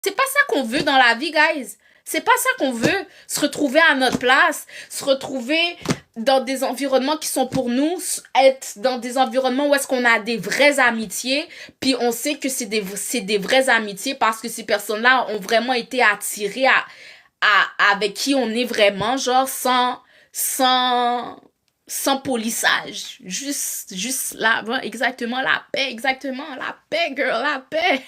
C'est pas ça qu'on veut dans la vie, guys. C'est pas ça qu'on veut. Se retrouver à notre place, se retrouver dans des environnements qui sont pour nous, être dans des environnements où est-ce qu'on a des vraies amitiés, puis on sait que c'est des vraies amitiés parce que ces personnes-là ont vraiment été attirées avec qui on est vraiment, genre sans polissage. Juste là, exactement la paix, girl, la paix.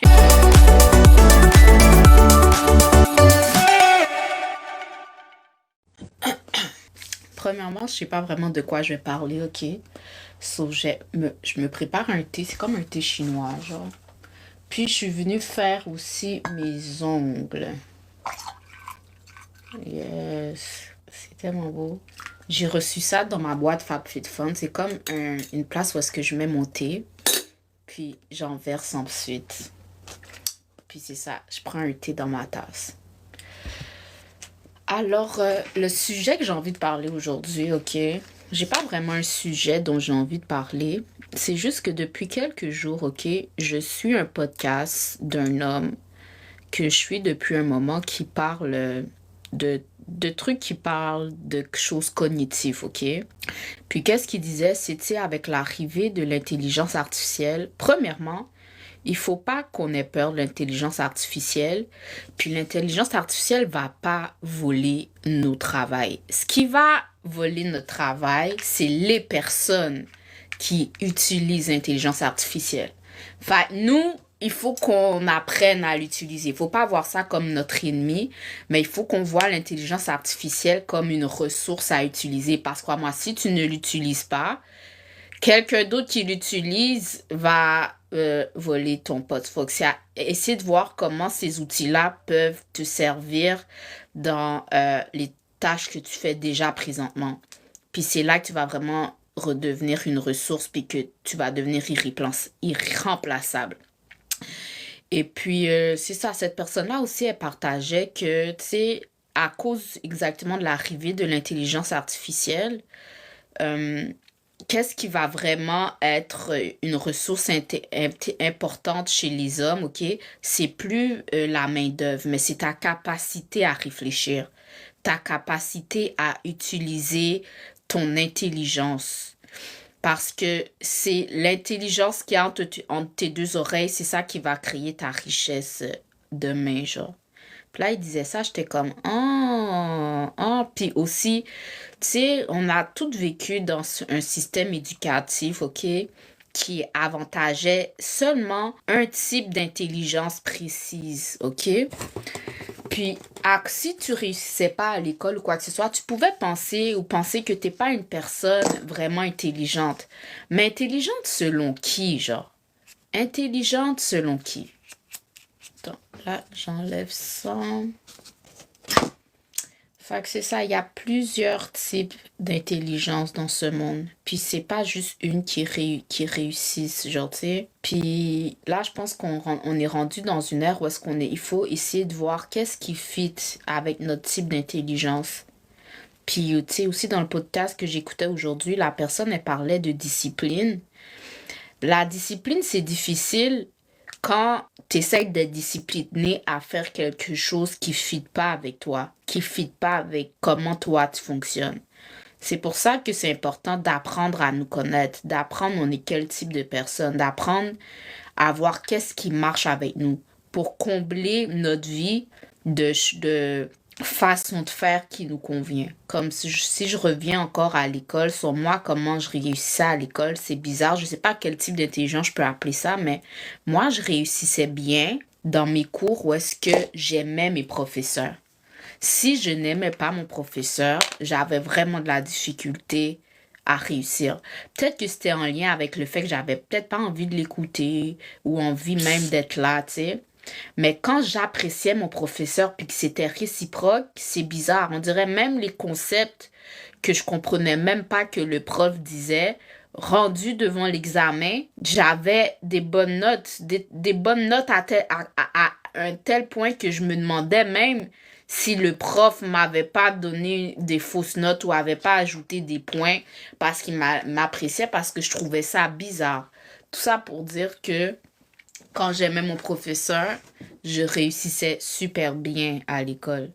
Premièrement, je sais pas vraiment de quoi je vais parler, ok? So, je me prépare un thé, c'est comme un thé chinois, genre. Puis, je suis venue faire aussi mes ongles. Yes, c'est tellement beau. J'ai reçu ça dans ma boîte FabFitFun. C'est comme une place où est-ce que je mets mon thé. Puis, j'en verse ensuite. Puis, c'est ça, je prends un thé dans ma tasse. Alors, le sujet que j'ai envie de parler aujourd'hui, ok? J'ai pas vraiment un sujet dont j'ai envie de parler. C'est juste que depuis quelques jours, ok, je suis un podcast d'un homme que je suis depuis un moment qui parle de trucs qui parlent de choses cognitives, ok? Puis qu'est-ce qu'il disait? C'était avec l'arrivée de l'intelligence artificielle. Premièrement, il faut pas qu'on ait peur de l'intelligence artificielle. Puis l'intelligence artificielle va pas voler nos travails. Ce qui va voler notre travail, c'est les personnes qui utilisent l'intelligence artificielle. Fait nous, il faut qu'on apprenne à l'utiliser. Il faut pas voir ça comme notre ennemi, mais il faut qu'on voit l'intelligence artificielle comme une ressource à utiliser. Parce que moi, si tu ne l'utilises pas, quelqu'un d'autre qui l'utilise va voler ton pote. Faut que ça, essayer de voir comment ces outils-là peuvent te servir dans les tâches que tu fais déjà présentement. Puis c'est là que tu vas vraiment redevenir une ressource puis que tu vas devenir irremplaçable. Et puis, c'est ça, cette personne-là aussi, elle partageait que, tu sais, à cause exactement de l'arrivée de l'intelligence artificielle, euh, qu'est-ce qui va vraiment être une ressource importante chez les hommes, ok? C'est plus la main-d'œuvre, mais c'est ta capacité à réfléchir, ta capacité à utiliser ton intelligence. Parce que c'est l'intelligence qui est entre tes deux oreilles, c'est ça qui va créer ta richesse demain, genre. Puis là, il disait ça, j'étais comme, oh. Puis aussi, tu sais, on a toutes vécu dans un système éducatif, ok, qui avantageait seulement un type d'intelligence précise, ok? Puis, si tu réussissais pas à l'école ou quoi que ce soit, tu pouvais penser que t'es pas une personne vraiment intelligente. Mais intelligente selon qui, genre? Intelligente selon qui? Attends, là, j'enlève ça. Fait que c'est ça, il y a plusieurs types d'intelligence dans ce monde. Puis c'est pas juste une qui réussisse, genre, tu sais. Puis là, je pense on est rendu dans une ère où il faut essayer de voir qu'est-ce qui fit avec notre type d'intelligence. Puis, tu sais, aussi dans le podcast que j'écoutais aujourd'hui, la personne, elle parlait de discipline. La discipline, c'est difficile quand tu essaies d'être discipliné à faire quelque chose qui ne fit pas avec toi, qui ne fit pas avec comment toi tu fonctionnes. C'est pour ça que c'est important d'apprendre à nous connaître, d'apprendre on est quel type de personne, d'apprendre à voir qu'est-ce qui marche avec nous pour combler notre vie de façon de faire qui nous convient. Comme si je reviens encore à l'école, sur moi, comment je réussissais à l'école, c'est bizarre. Je sais pas quel type d'intelligence je peux appeler ça, mais moi, je réussissais bien dans mes cours où est-ce que j'aimais mes professeurs. Si je n'aimais pas mon professeur, j'avais vraiment de la difficulté à réussir. Peut-être que c'était en lien avec le fait que j'avais peut-être pas envie de l'écouter ou envie même d'être là, tu sais. Mais quand j'appréciais mon professeur puis que c'était réciproque, c'est bizarre. On dirait même les concepts que je comprenais même pas que le prof disait, rendu devant l'examen, j'avais des bonnes notes, des bonnes notes à un tel point que je me demandais même si le prof m'avait pas donné des fausses notes ou avait pas ajouté des points parce qu'il m'appréciait parce que je trouvais ça bizarre. Tout ça pour dire que Quand j'aimais mon professeur, je réussissais super bien à l'école.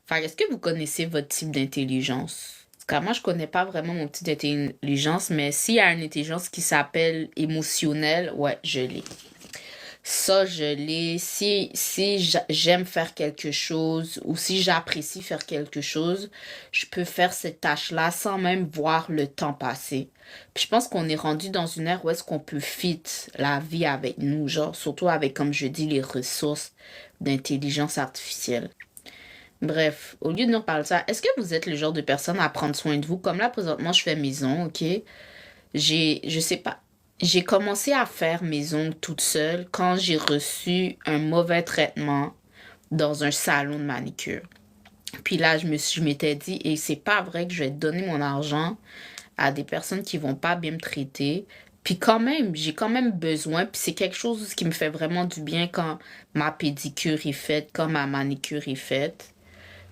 Fait que est-ce que vous connaissez votre type d'intelligence? Parce que moi, je connais pas vraiment mon type d'intelligence, mais s'il y a une intelligence qui s'appelle émotionnelle, ouais, je l'ai. Ça, je l'ai. Si j'aime faire quelque chose ou si j'apprécie faire quelque chose, je peux faire cette tâche-là sans même voir le temps passer. Puis je pense qu'on est rendu dans une ère où est-ce qu'on peut fit la vie avec nous, genre, surtout avec, comme je dis, les ressources d'intelligence artificielle. Bref, au lieu de nous parler de ça, est-ce que vous êtes le genre de personne à prendre soin de vous? Comme là, présentement, je fais maison, ok? Je sais pas, j'ai commencé à faire mes ongles toute seule quand j'ai reçu un mauvais traitement dans un salon de manicure. Puis là, je m'étais dit, et c'est pas vrai que je vais donner mon argent à des personnes qui vont pas bien me traiter. Puis quand même, j'ai quand même besoin, puis c'est quelque chose qui me fait vraiment du bien quand ma pédicure est faite, quand ma manicure est faite.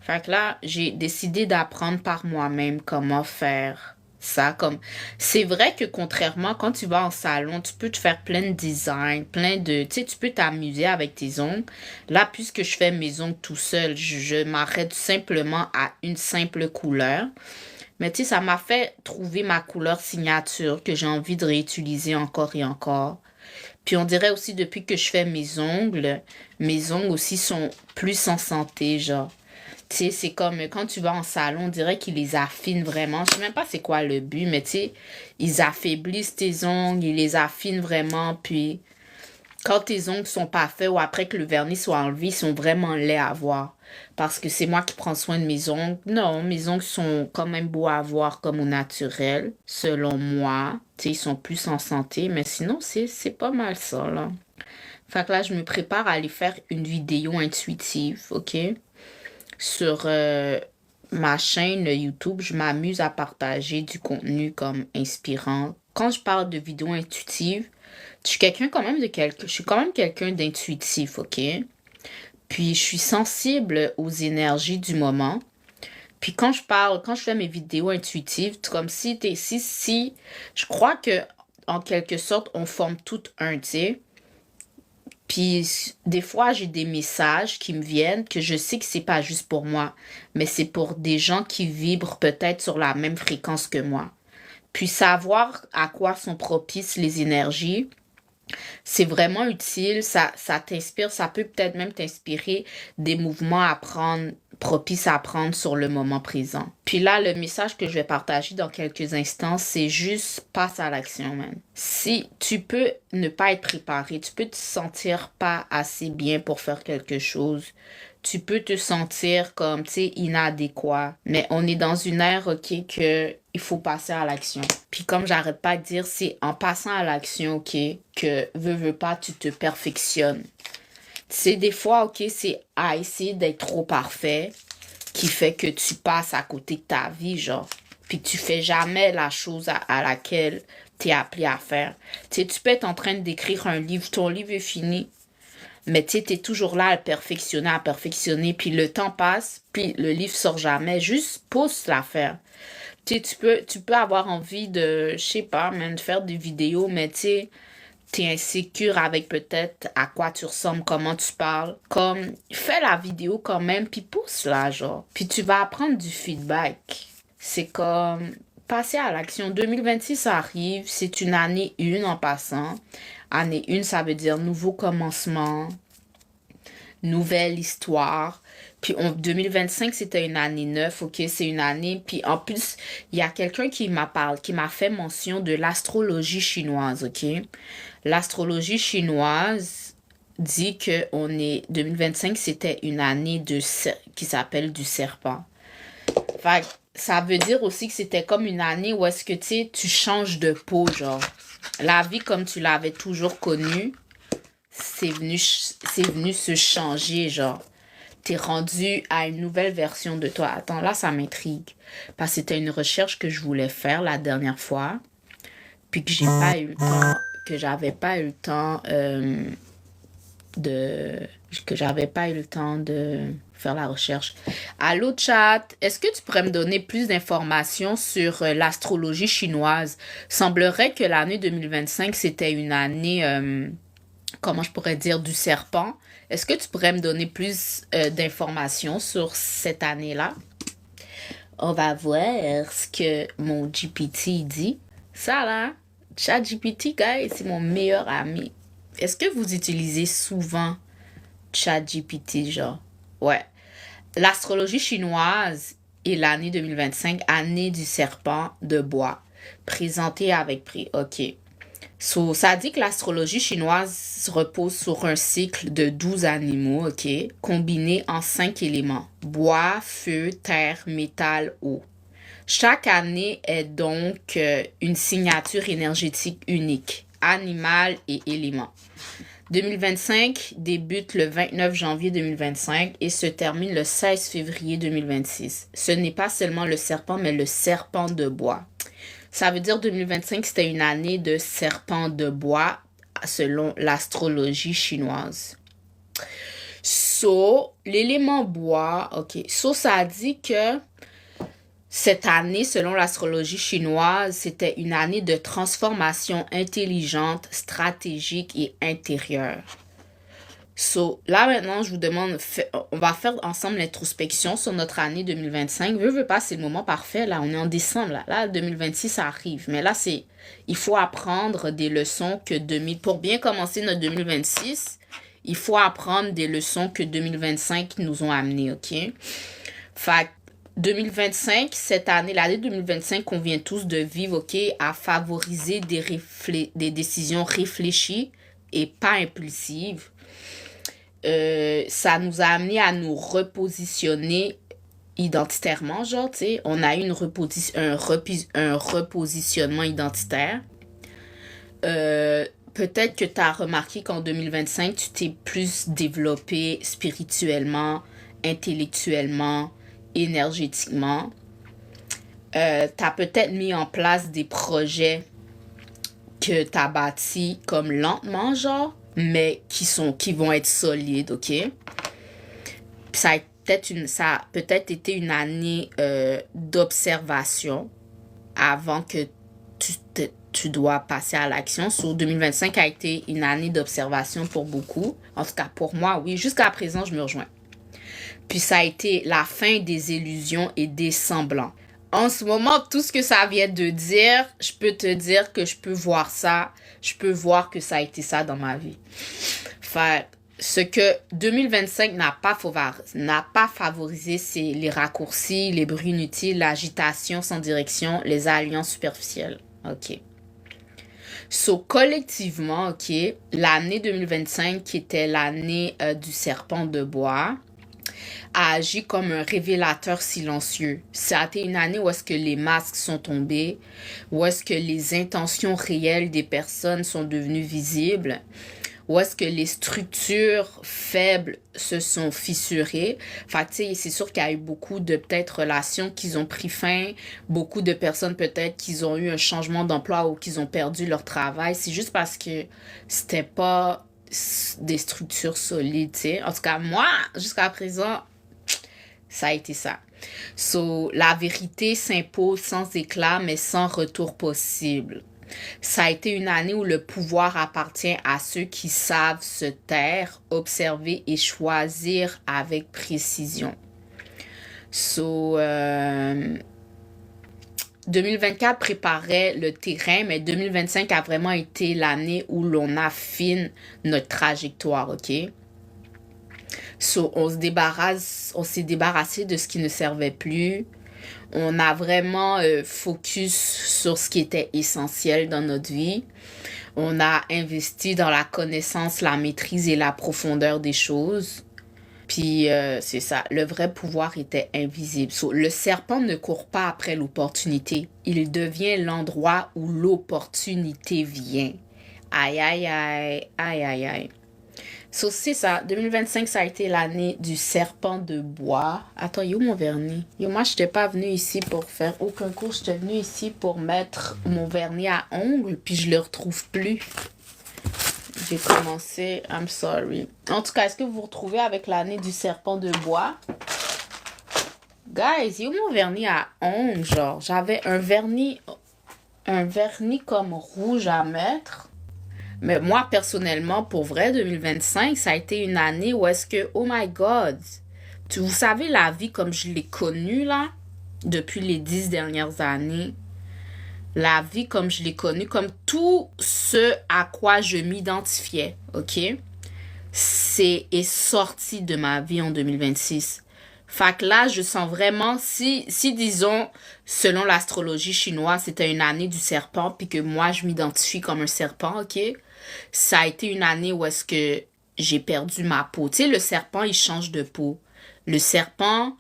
Fait que là, j'ai décidé d'apprendre par moi-même comment faire ça. Comme c'est vrai que contrairement, quand tu vas en salon, tu peux te faire plein de designs, plein de... Tu sais, tu peux t'amuser avec tes ongles. Là, puisque je fais mes ongles tout seul, je m'arrête simplement à une simple couleur. Mais tu sais, ça m'a fait trouver ma couleur signature que j'ai envie de réutiliser encore et encore. Puis on dirait aussi depuis que je fais mes ongles aussi sont plus en santé, genre. Tu sais, c'est comme quand tu vas en salon, on dirait qu'ils les affinent vraiment. Je sais même pas c'est quoi le but, mais tu sais, ils affaiblissent tes ongles, ils les affinent vraiment. Puis quand tes ongles sont pas faits ou après que le vernis soit enlevé, ils sont vraiment laids à voir. Parce que c'est moi qui prends soin de mes ongles. Non, mes ongles sont quand même beaux à voir comme au naturel, selon moi. Tu sais, ils sont plus en santé, mais sinon, c'est pas mal ça, là. Fait que là, je me prépare à aller faire une vidéo intuitive, ok? Sur ma chaîne YouTube, je m'amuse à partager du contenu comme inspirant. Quand je parle de vidéos intuitives, je suis quand même quelqu'un d'intuitif, ok? Puis je suis sensible aux énergies du moment. Puis quand je fais mes vidéos intuitives, comme si, je crois que en quelque sorte, on forme tout un, tu sais. Puis des fois, j'ai des messages qui me viennent que je sais que c'est pas juste pour moi, mais c'est pour des gens qui vibrent peut-être sur la même fréquence que moi. Puis savoir à quoi sont propices les énergies, c'est vraiment utile, ça t'inspire, ça peut peut-être même t'inspirer des mouvements à prendre, propices à prendre sur le moment présent. Puis là, le message que je vais partager dans quelques instants, c'est juste passe à l'action, man. Si tu peux ne pas être préparé, tu peux te sentir pas assez bien pour faire quelque chose, tu peux te sentir comme, tu sais, inadéquat. Mais on est dans une ère, ok, que il faut passer à l'action. Puis comme j'arrête pas de dire, c'est en passant à l'action, ok, que veux pas, tu te perfectionnes. C'est des fois, ok, c'est à essayer d'être trop parfait qui fait que tu passes à côté de ta vie, genre. Puis tu fais jamais la chose à laquelle t'es appelé à faire. Tu sais, tu peux être en train d'écrire un livre, ton livre est fini, mais tu sais, t'es toujours là à perfectionner, puis le temps passe, puis le livre sort jamais. Juste pousse l'affaire. Tu sais, tu peux avoir envie de, je sais pas, même de faire des vidéos, mais tu sais, t'es insécure avec peut-être à quoi tu ressembles, comment tu parles. Comme, fais la vidéo quand même, puis pousse-la, genre. Puis tu vas apprendre du feedback. C'est comme, passer à l'action. 2026 arrive, c'est une année une en passant. Année une, ça veut dire nouveau commencement, nouvelle histoire. Puis 2025, c'était une année 9, ok, c'est une année. Puis en plus, il y a quelqu'un qui m'a fait mention de l'astrologie chinoise, ok. L'astrologie chinoise dit que 2025, c'était une année qui s'appelle du serpent. Fait que ça veut dire aussi que c'était comme une année où est-ce que, tu sais, tu changes de peau, genre. La vie comme tu l'avais toujours connue, c'est venu se changer, genre. T'es rendu à une nouvelle version de toi. Attends, là, ça m'intrigue. Parce que c'était une recherche que je voulais faire la dernière fois, puis que j'ai pas eu le temps, que j'avais pas eu le temps de... que j'avais pas eu le temps de faire la recherche. Allô, chat, est-ce que tu pourrais me donner plus d'informations sur l'astrologie chinoise? Semblerait que l'année 2025, c'était une année comment je pourrais dire, du serpent. Est-ce que tu pourrais me donner plus d'informations sur cette année-là? On va voir ce que mon GPT dit. Ça là, ChatGPT, guys, c'est mon meilleur ami. Est-ce que vous utilisez souvent ChatGPT, genre? Ouais. L'astrologie chinoise est l'année 2025, année du serpent de bois, présentée avec prix. OK. So, ça dit que l'astrologie chinoise repose sur un cycle de 12 animaux, OK, combinés en 5 éléments. Bois, feu, terre, métal, eau. Chaque année est donc une signature énergétique unique, animal et élément. 2025 débute le 29 janvier 2025 et se termine le 16 février 2026. Ce n'est pas seulement le serpent, mais le serpent de bois. Ça veut dire 2025, c'était une année de serpent de bois selon l'astrologie chinoise. So, l'élément bois, ok. So, ça dit que cette année, selon l'astrologie chinoise, c'était une année de transformation intelligente, stratégique et intérieure. So, là maintenant, je vous demande, on va faire ensemble l'introspection sur notre année 2025. Veux pas, c'est le moment parfait. Là, on est en décembre. Là 2026, ça arrive. Mais là, il faut apprendre des leçons pour bien commencer notre 2026, il faut apprendre des leçons que 2025 nous ont amenées, OK? Fait 2025, cette année, l'année 2025 qu'on vient tous de vivre, OK, a favorisé des décisions réfléchies et pas impulsives. Ça nous a amené à nous repositionner identitairement, genre, tu sais, on a eu un repositionnement identitaire. Peut-être que tu as remarqué qu'en 2025, tu t'es plus développé spirituellement, intellectuellement, énergétiquement. Tu as peut-être mis en place des projets que tu as bâtis comme lentement, genre, mais qui vont être solides, OK? Ça a peut-être été une année d'observation avant que tu dois passer à l'action. Sur 2025 a été une année d'observation pour beaucoup. En tout cas, pour moi, oui. Jusqu'à présent, je me rejoins. Puis ça a été la fin des illusions et des semblants. En ce moment, tout ce que ça vient de dire, je peux te dire que je peux voir ça. Je peux voir que ça a été ça dans ma vie. Fait, ce que 2025 n'a pas favorisé, c'est les raccourcis, les bruits inutiles, l'agitation sans direction, les alliances superficielles. OK. So, collectivement, OK, l'année 2025, qui était l'année du serpent de bois, a agi comme un révélateur silencieux. Ça a été une année où est-ce que les masques sont tombés, où est-ce que les intentions réelles des personnes sont devenues visibles, où est-ce que les structures faibles se sont fissurées. Fait tu sais, c'est sûr qu'il y a eu beaucoup de peut-être relations qui ont pris fin, beaucoup de personnes peut-être qui ont eu un changement d'emploi ou qui ont perdu leur travail. C'est juste parce que c'était pas des structures solides, tu sais. En tout cas, moi, jusqu'à présent, ça a été ça. So, la vérité s'impose sans éclat, mais sans retour possible. Ça a été une année où le pouvoir appartient à ceux qui savent se taire, observer et choisir avec précision. So, 2024 préparait le terrain, mais 2025 a vraiment été l'année où l'on affine notre trajectoire, OK? So, on s'est débarrassé de ce qui ne servait plus. On a vraiment focus sur ce qui était essentiel dans notre vie. On a investi dans la connaissance, la maîtrise et la profondeur des choses. Puis, c'est ça, le vrai pouvoir était invisible. So, le serpent ne court pas après l'opportunité. Il devient l'endroit où l'opportunité vient. Aïe, aïe, aïe, aïe, aïe, aïe. So, c'est ça. 2025, ça a été l'année du serpent de bois. Attends, yo mon vernis? Yo, moi, je n'étais pas venue ici pour faire aucun cours. J'étais venue ici pour mettre mon vernis à ongles, puis je le retrouve plus. J'ai commencé, I'm sorry. En tout cas, est-ce que vous vous retrouvez avec l'année du serpent de bois? Guys, yo mon vernis à ongles, genre, j'avais un vernis comme rouge à mettre. Mais moi, personnellement, pour vrai, 2025, ça a été une année où est-ce que, oh my God, vous savez, la vie comme je l'ai connue, là, depuis les 10 dernières années, la vie comme je l'ai connue, comme tout ce à quoi je m'identifiais, OK? Est sorti de ma vie en 2026. Fait que là, je sens vraiment, si disons, selon l'astrologie chinoise, c'était une année du serpent, puis que moi, je m'identifie comme un serpent, OK? Ça a été une année où est-ce que j'ai perdu ma peau. Tu sais, le serpent, il change de peau. Le serpent,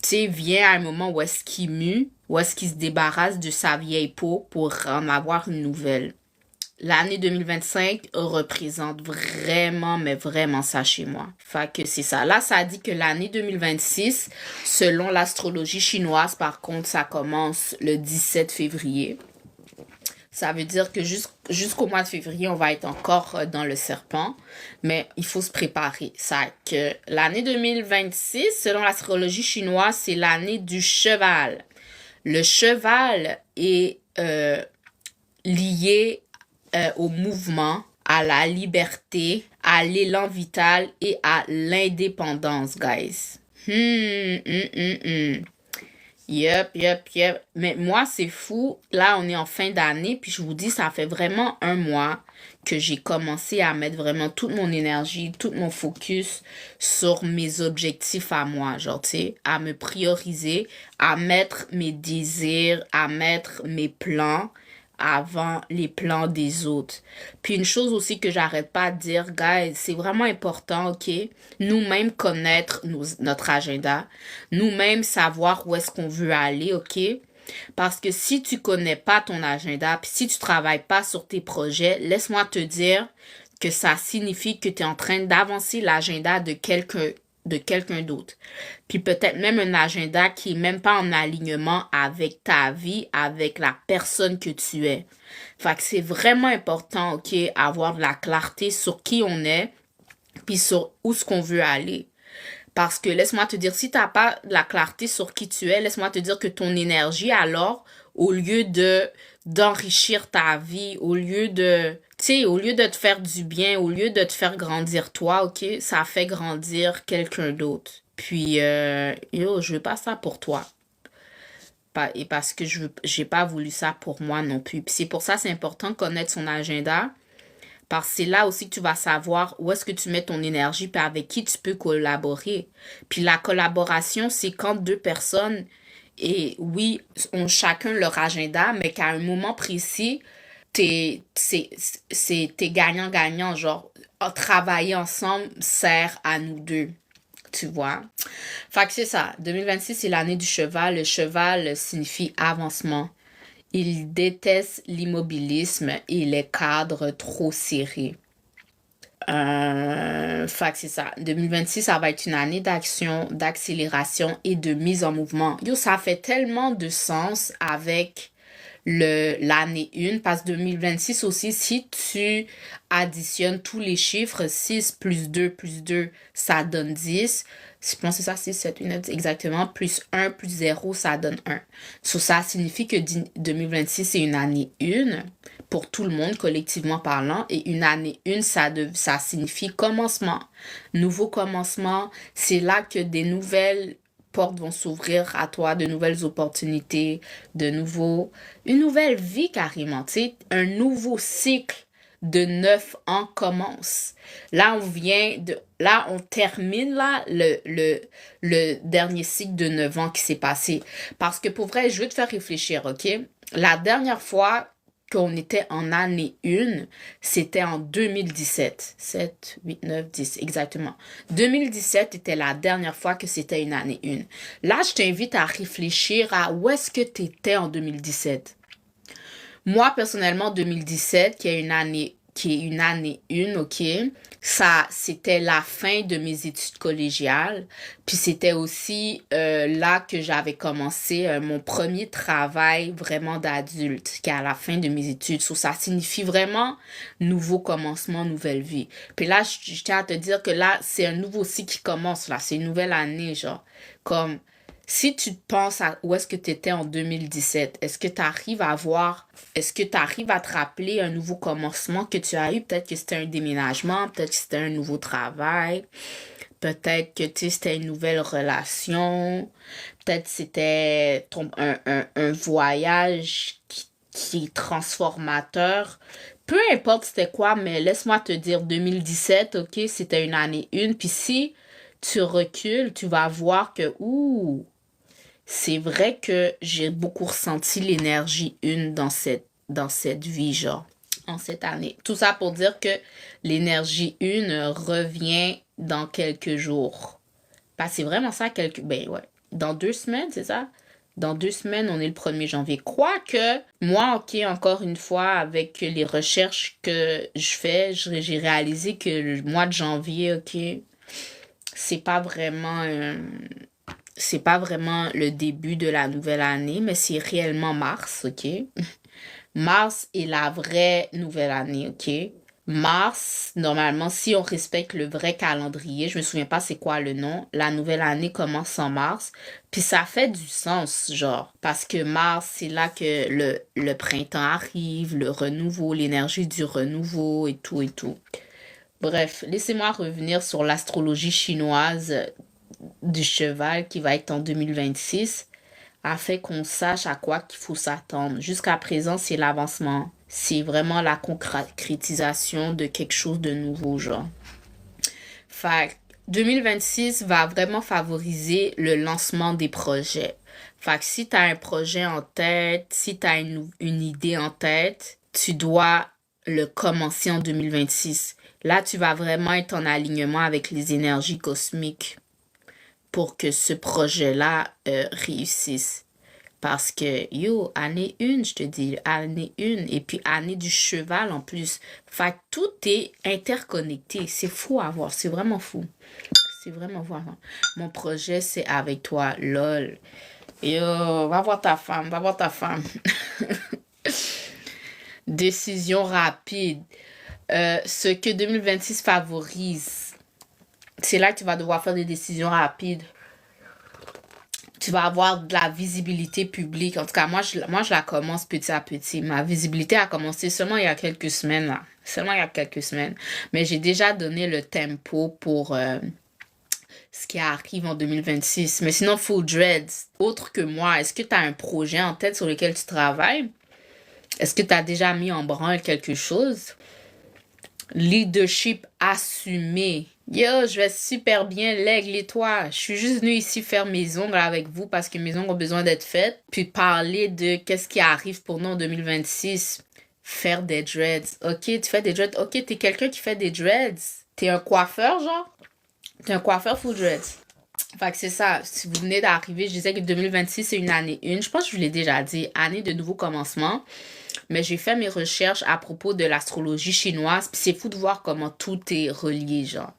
tu sais, vient à un moment où est-ce qu'il mue, où est-ce qu'il se débarrasse de sa vieille peau pour en avoir une nouvelle. L'année 2025 représente vraiment, mais vraiment ça chez moi. Fait que c'est ça. Là, ça dit que l'année 2026, selon l'astrologie chinoise, par contre, ça commence le 17 février. Ça veut dire que jusqu'au mois de février, on va être encore dans le serpent, mais il faut se préparer. Ça que l'année 2026, selon l'astrologie chinoise, c'est l'année du cheval. Le cheval est lié au mouvement, à la liberté, à l'élan vital et à l'indépendance, guys. Yep. Mais moi, c'est fou. Là, on est en fin d'année, puis je vous dis, ça fait vraiment un mois que j'ai commencé à mettre vraiment toute mon énergie, tout mon focus sur mes objectifs à moi, genre, tu sais, à me prioriser, à mettre mes désirs, à mettre mes plans avant les plans des autres. Puis une chose aussi que j'arrête pas de dire, guys, c'est vraiment important, OK? Nous-mêmes connaître notre agenda, nous-mêmes savoir où est-ce qu'on veut aller, OK? Parce que si tu connais pas ton agenda, puis si tu travailles pas sur tes projets, laisse-moi te dire que ça signifie que tu es en train d'avancer l'agenda de quelqu'un d'autre. Puis peut-être même un agenda qui est même pas en alignement avec ta vie, avec la personne que tu es. Fait que c'est vraiment important, OK, avoir de la clarté sur qui on est, puis sur où ce qu'on veut aller. Parce que laisse-moi te dire, si t'as pas de la clarté sur qui tu es, laisse-moi te dire que ton énergie, alors, au lieu d'enrichir ta vie, au lieu de te faire du bien, au lieu de te faire grandir toi, OK, ça fait grandir quelqu'un d'autre. Puis, je veux pas ça pour toi. Et parce que j'ai pas voulu ça pour moi non plus. Puis c'est pour ça, c'est important de connaître son agenda. Parce que c'est là aussi que tu vas savoir où est-ce que tu mets ton énergie puis avec qui tu peux collaborer. Puis la collaboration, c'est quand deux personnes, et oui, ont chacun leur agenda, mais qu'à un moment précis, t'es gagnant-gagnant. Genre, travailler ensemble sert à nous deux. Tu vois? Fait que c'est ça. 2026, c'est l'année du cheval. Le cheval signifie avancement. Il déteste l'immobilisme et les cadres trop serrés. Fait que c'est ça. 2026, ça va être une année d'action, d'accélération et de mise en mouvement. Yo, ça fait tellement de sens avec l'année 1 parce que 2026 aussi, si tu additionnes tous les chiffres, 6 plus 2 plus 2, ça donne 10. Je pense que c'est ça, 6, 7, 8, 9, exactement. Plus 1 plus 0, ça donne 1. Ça signifie que 2026, c'est une année 1 pour tout le monde, collectivement parlant. Et une année 1, ça signifie commencement. Nouveau commencement, c'est là que des nouvelles portes vont s'ouvrir à toi, de nouvelles opportunités, une nouvelle vie carrément, tu sais, un nouveau cycle de 9 ans commence. Là, on termine là le dernier cycle de 9 ans qui s'est passé. Parce que pour vrai, je veux te faire réfléchir, OK? La dernière fois qu'on était en année 1, c'était en 2017. 7, 8, 9, 10, exactement. 2017 était la dernière fois que c'était une année 1. Là, je t'invite à réfléchir à où est-ce que tu étais en 2017. Moi, personnellement, 2017, qui est une année 1, OK, ça, c'était la fin de mes études collégiales. Puis c'était aussi là que j'avais commencé mon premier travail vraiment d'adulte, qui est à la fin de mes études. Ça signifie vraiment nouveau commencement, nouvelle vie. Puis là, je tiens à te dire que là, c'est un nouveau cycle qui commence, là. C'est une nouvelle année, genre. Comme, Si tu te penses à où est-ce que tu étais en 2017, est-ce que tu arrives à te rappeler un nouveau commencement que tu as eu? Peut-être que c'était un déménagement, peut-être que c'était un nouveau travail, peut-être que c'était une nouvelle relation, peut-être c'était un voyage qui est transformateur. Peu importe c'était quoi, mais laisse-moi te dire 2017, ok, c'était une année une. Puis si tu recules, tu vas voir que, ouh, c'est vrai que j'ai beaucoup ressenti l'énergie une dans cette vie, genre, en cette année. Tout ça pour dire que l'énergie une revient dans quelques jours. Parce que c'est vraiment ça, ben ouais, dans 2 semaines, c'est ça? Dans 2 semaines, on est le 1er janvier. Quoique, moi, ok, encore une fois, avec les recherches que je fais, j'ai réalisé que le mois de janvier, ok, c'est pas vraiment c'est pas vraiment le début de la nouvelle année, mais c'est réellement mars, ok? Mars est la vraie nouvelle année, ok? Mars, normalement, si on respecte le vrai calendrier, je me souviens pas c'est quoi le nom, la nouvelle année commence en mars, puis ça fait du sens, genre, parce que mars, c'est là que le printemps arrive, le renouveau, l'énergie du renouveau et tout et tout. Bref, laissez-moi revenir sur l'astrologie chinoise du cheval qui va être en 2026 afin qu'on sache à quoi qu'il faut s'attendre. Jusqu'à présent, c'est l'avancement. C'est vraiment la concrétisation de quelque chose de nouveau, genre. Fait 2026 va vraiment favoriser le lancement des projets. Fait que si tu as un projet en tête, si tu as une idée en tête, tu dois le commencer en 2026. Là, tu vas vraiment être en alignement avec les énergies cosmiques pour que ce projet-là réussisse. Parce que, yo, année une, je te dis, année une, et puis année du cheval en plus. Fait que tout est interconnecté. C'est fou à voir, c'est vraiment fou. C'est vraiment fou à voir. Mon projet, c'est avec toi, lol. Yo, va voir ta femme, va voir ta femme. Décision rapide. Ce que 2026 favorise, c'est là que tu vas devoir faire des décisions rapides. Tu vas avoir de la visibilité publique. En tout cas, moi, je la commence petit à petit. Ma visibilité a commencé seulement il y a quelques semaines, là. Seulement il y a quelques semaines. Mais j'ai déjà donné le tempo pour ce qui arrive en 2026. Mais sinon, Full Dreads, autre que moi, est-ce que tu as un projet en tête sur lequel tu travailles? Est-ce que tu as déjà mis en branle quelque chose? Leadership assumé. Yo, je vais super bien, l'aigle et toi. Je suis juste venue ici faire mes ongles avec vous parce que mes ongles ont besoin d'être faites. Puis parler de qu'est-ce qui arrive pour nous en 2026. Faire des dreads. Ok, tu fais des dreads. Ok, t'es quelqu'un qui fait des dreads. T'es un coiffeur, genre? T'es un coiffeur full dreads. Fait que c'est ça. Si vous venez d'arriver, je disais que 2026, c'est une année une. Je pense que je vous l'ai déjà dit. Année de nouveau commencement. Mais j'ai fait mes recherches à propos de l'astrologie chinoise. Puis c'est fou de voir comment tout est relié, genre.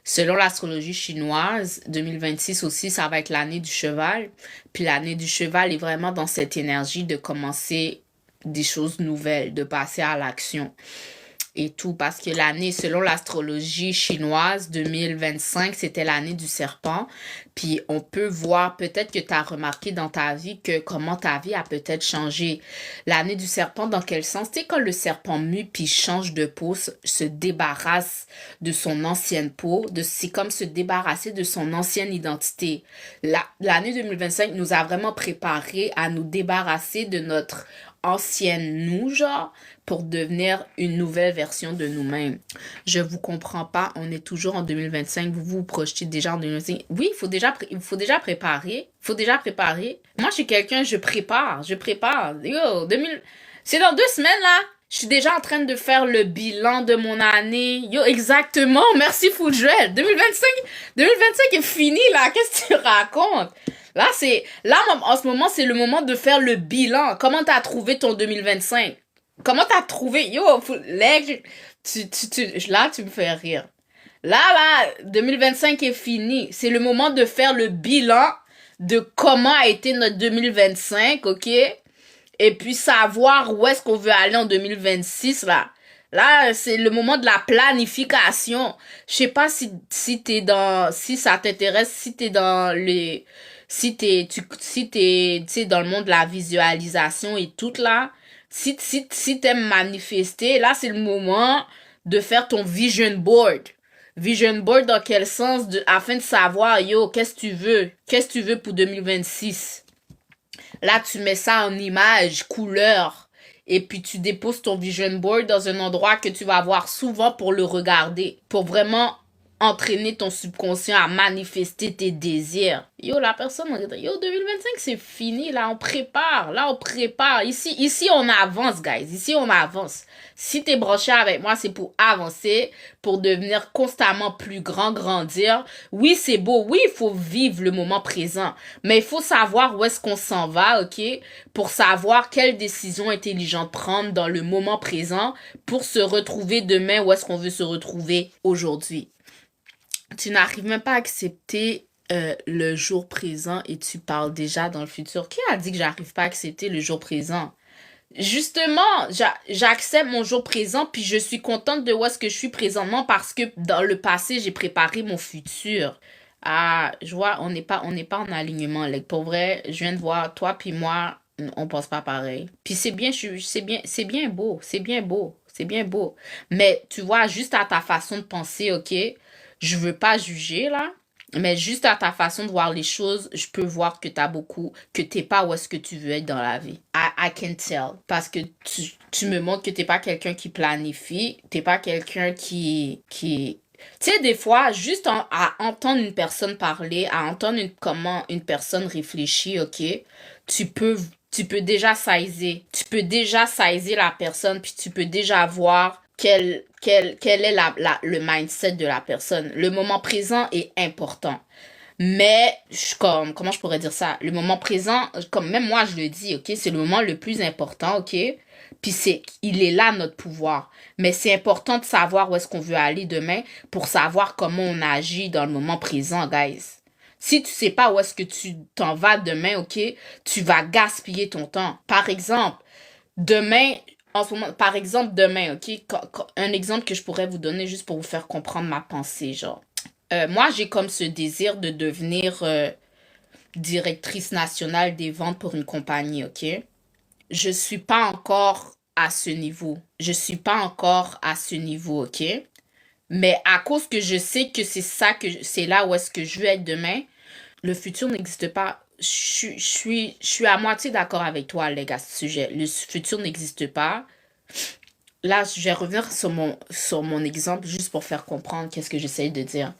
Selon l'astrologie chinoise, 2026 aussi, ça va être l'année du cheval. Puis l'année du cheval est vraiment dans cette énergie de commencer des choses nouvelles, de passer à l'action et tout. Parce que l'année, selon l'astrologie chinoise, 2025, c'était l'année du serpent. Puis on peut voir, peut-être que tu as remarqué dans ta vie que comment ta vie a peut-être changé. L'année du serpent, dans quel sens? Tu sais, quand le serpent mue puis change de peau, se débarrasse de son ancienne peau, c'est comme se débarrasser de son ancienne identité. L'année 2025 nous a vraiment préparé à nous débarrasser de notre ancienne nous, genre, pour devenir une nouvelle version de nous-mêmes. Je vous comprends pas, on est toujours en 2025, vous vous projetez déjà en 2025. Oui, il faut déjà préparer. Faut déjà préparer. Moi, je suis quelqu'un, je prépare. Yo, c'est dans 2 semaines, là. Je suis déjà en train de faire le bilan de mon année. Yo, exactement. Merci, Foudrel. 2025 est fini, là. Qu'est-ce que tu racontes? Là, en ce moment, c'est le moment de faire le bilan. Comment t'as trouvé ton 2025? Comment t'as trouvé? Yo, là, tu me fais rire. Là, 2025 est fini. C'est le moment de faire le bilan de comment a été notre 2025, ok? Et puis savoir où est-ce qu'on veut aller en 2026, là. Là, c'est le moment de la planification. Je sais pas si ça t'intéresse, si t'es dans les, si t'es, tu sais, dans le monde de la visualisation et tout là. Si t'aimes manifester, là, c'est le moment de faire ton vision board. Vision board dans quel sens? Afin de savoir, yo, qu'est-ce que tu veux? Qu'est-ce que tu veux pour 2026? Là, tu mets ça en image, couleur. Et puis, tu déposes ton vision board dans un endroit que tu vas voir souvent pour le regarder. Pour vraiment entraîner ton subconscient à manifester tes désirs. Yo, la personne, yo, 2025, c'est fini. Là, on prépare. Là, on prépare. Ici, on avance, guys. Ici, on avance. Si t'es branché avec moi, c'est pour avancer, pour devenir constamment plus grand, grandir. Oui, c'est beau. Oui, il faut vivre le moment présent. Mais il faut savoir où est-ce qu'on s'en va, OK? Pour savoir quelle décision intelligente prendre dans le moment présent pour se retrouver demain où est-ce qu'on veut se retrouver aujourd'hui. Tu n'arrives même pas à accepter le jour présent et tu parles déjà dans le futur. Qui a dit que j'arrive pas à accepter le jour présent? Justement, j'accepte mon jour présent puis je suis contente de où est-ce que je suis présentement parce que dans le passé, j'ai préparé mon futur. Ah, je vois, on n'est pas en alignement. Like, pour vrai, je viens de voir, toi puis moi, on pense pas pareil. Puis c'est bien beau, c'est bien beau, c'est bien beau. Mais tu vois, juste à ta façon de penser, OK? Je veux pas juger, là. Mais juste à ta façon de voir les choses, je peux voir que que t'es pas où est-ce que tu veux être dans la vie. I can tell. Parce que tu me montres que t'es pas quelqu'un qui planifie, t'es pas quelqu'un qui... Tu sais, des fois, juste à entendre une personne parler, à entendre comment une personne réfléchit, OK, tu peux, tu peux déjà saisir. Tu peux déjà saisir la personne, puis tu peux déjà voir quel est le mindset de la personne. Le moment présent est important. Mais, comment je pourrais dire ça? Le moment présent, comme même moi je le dis, OK? C'est le moment le plus important, OK? Puis il est là notre pouvoir. Mais c'est important de savoir où est-ce qu'on veut aller demain pour savoir comment on agit dans le moment présent, guys. Si tu sais pas où est-ce que tu t'en vas demain, OK? Tu vas gaspiller ton temps. Par exemple, demain, en ce moment, par exemple, demain, OK? Un exemple que je pourrais vous donner juste pour vous faire comprendre ma pensée, genre. Moi, j'ai comme ce désir de devenir directrice nationale des ventes pour une compagnie, OK? Je suis pas encore à ce niveau. Je suis pas encore à ce niveau, OK? Mais à cause que je sais que c'est là où est-ce que je veux être demain, le futur n'existe pas. Je suis à moitié d'accord avec toi, les gars, à ce sujet. Le futur n'existe pas. Là, je vais revenir sur mon exemple juste pour faire comprendre qu'est-ce que j'essaye de dire.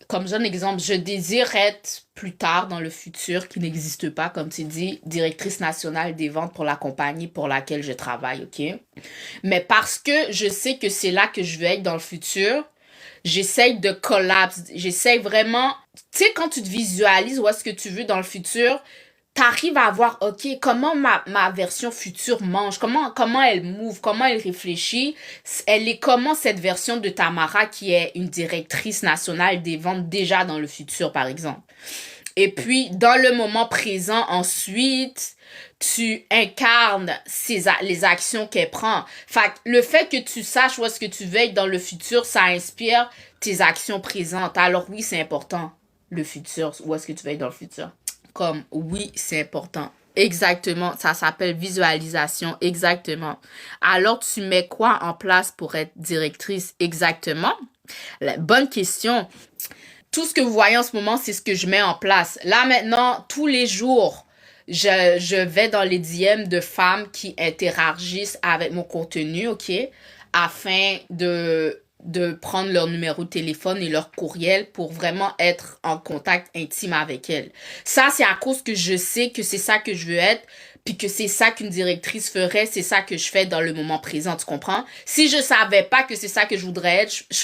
Comme jeune exemple, je désire être plus tard dans le futur qui n'existe pas, comme tu dis, directrice nationale des ventes pour la compagnie pour laquelle je travaille, OK? Mais parce que je sais que c'est là que je veux être dans le futur, j'essaye de collapse. J'essaye vraiment... Tu sais, quand tu te visualises où est-ce que tu veux dans le futur, t'arrives à voir, OK, comment ma version future mange, comment elle move, comment elle réfléchit. Elle est comment cette version de Tamara qui est une directrice nationale des ventes déjà dans le futur, par exemple. Et puis, dans le moment présent, ensuite, tu incarnes les actions qu'elle prend. Fait que le fait que tu saches où est-ce que tu veux être dans le futur, ça inspire tes actions présentes. Alors oui, c'est important, le futur, où est-ce que tu veux être dans le futur. Comme oui, c'est important. Exactement, ça s'appelle visualisation, exactement. Alors, tu mets quoi en place pour être directrice? Exactement. Bonne question. Tout ce que vous voyez en ce moment, c'est ce que je mets en place. Là, maintenant, tous les jours, je vais dans les DM de femmes qui interagissent avec mon contenu, OK? Afin de prendre leur numéro de téléphone et leur courriel pour vraiment être en contact intime avec elles. Ça, c'est à cause que je sais que c'est ça que je veux être, puis que c'est ça qu'une directrice ferait, c'est ça que je fais dans le moment présent, tu comprends? Si je savais pas que c'est ça que je voudrais être, je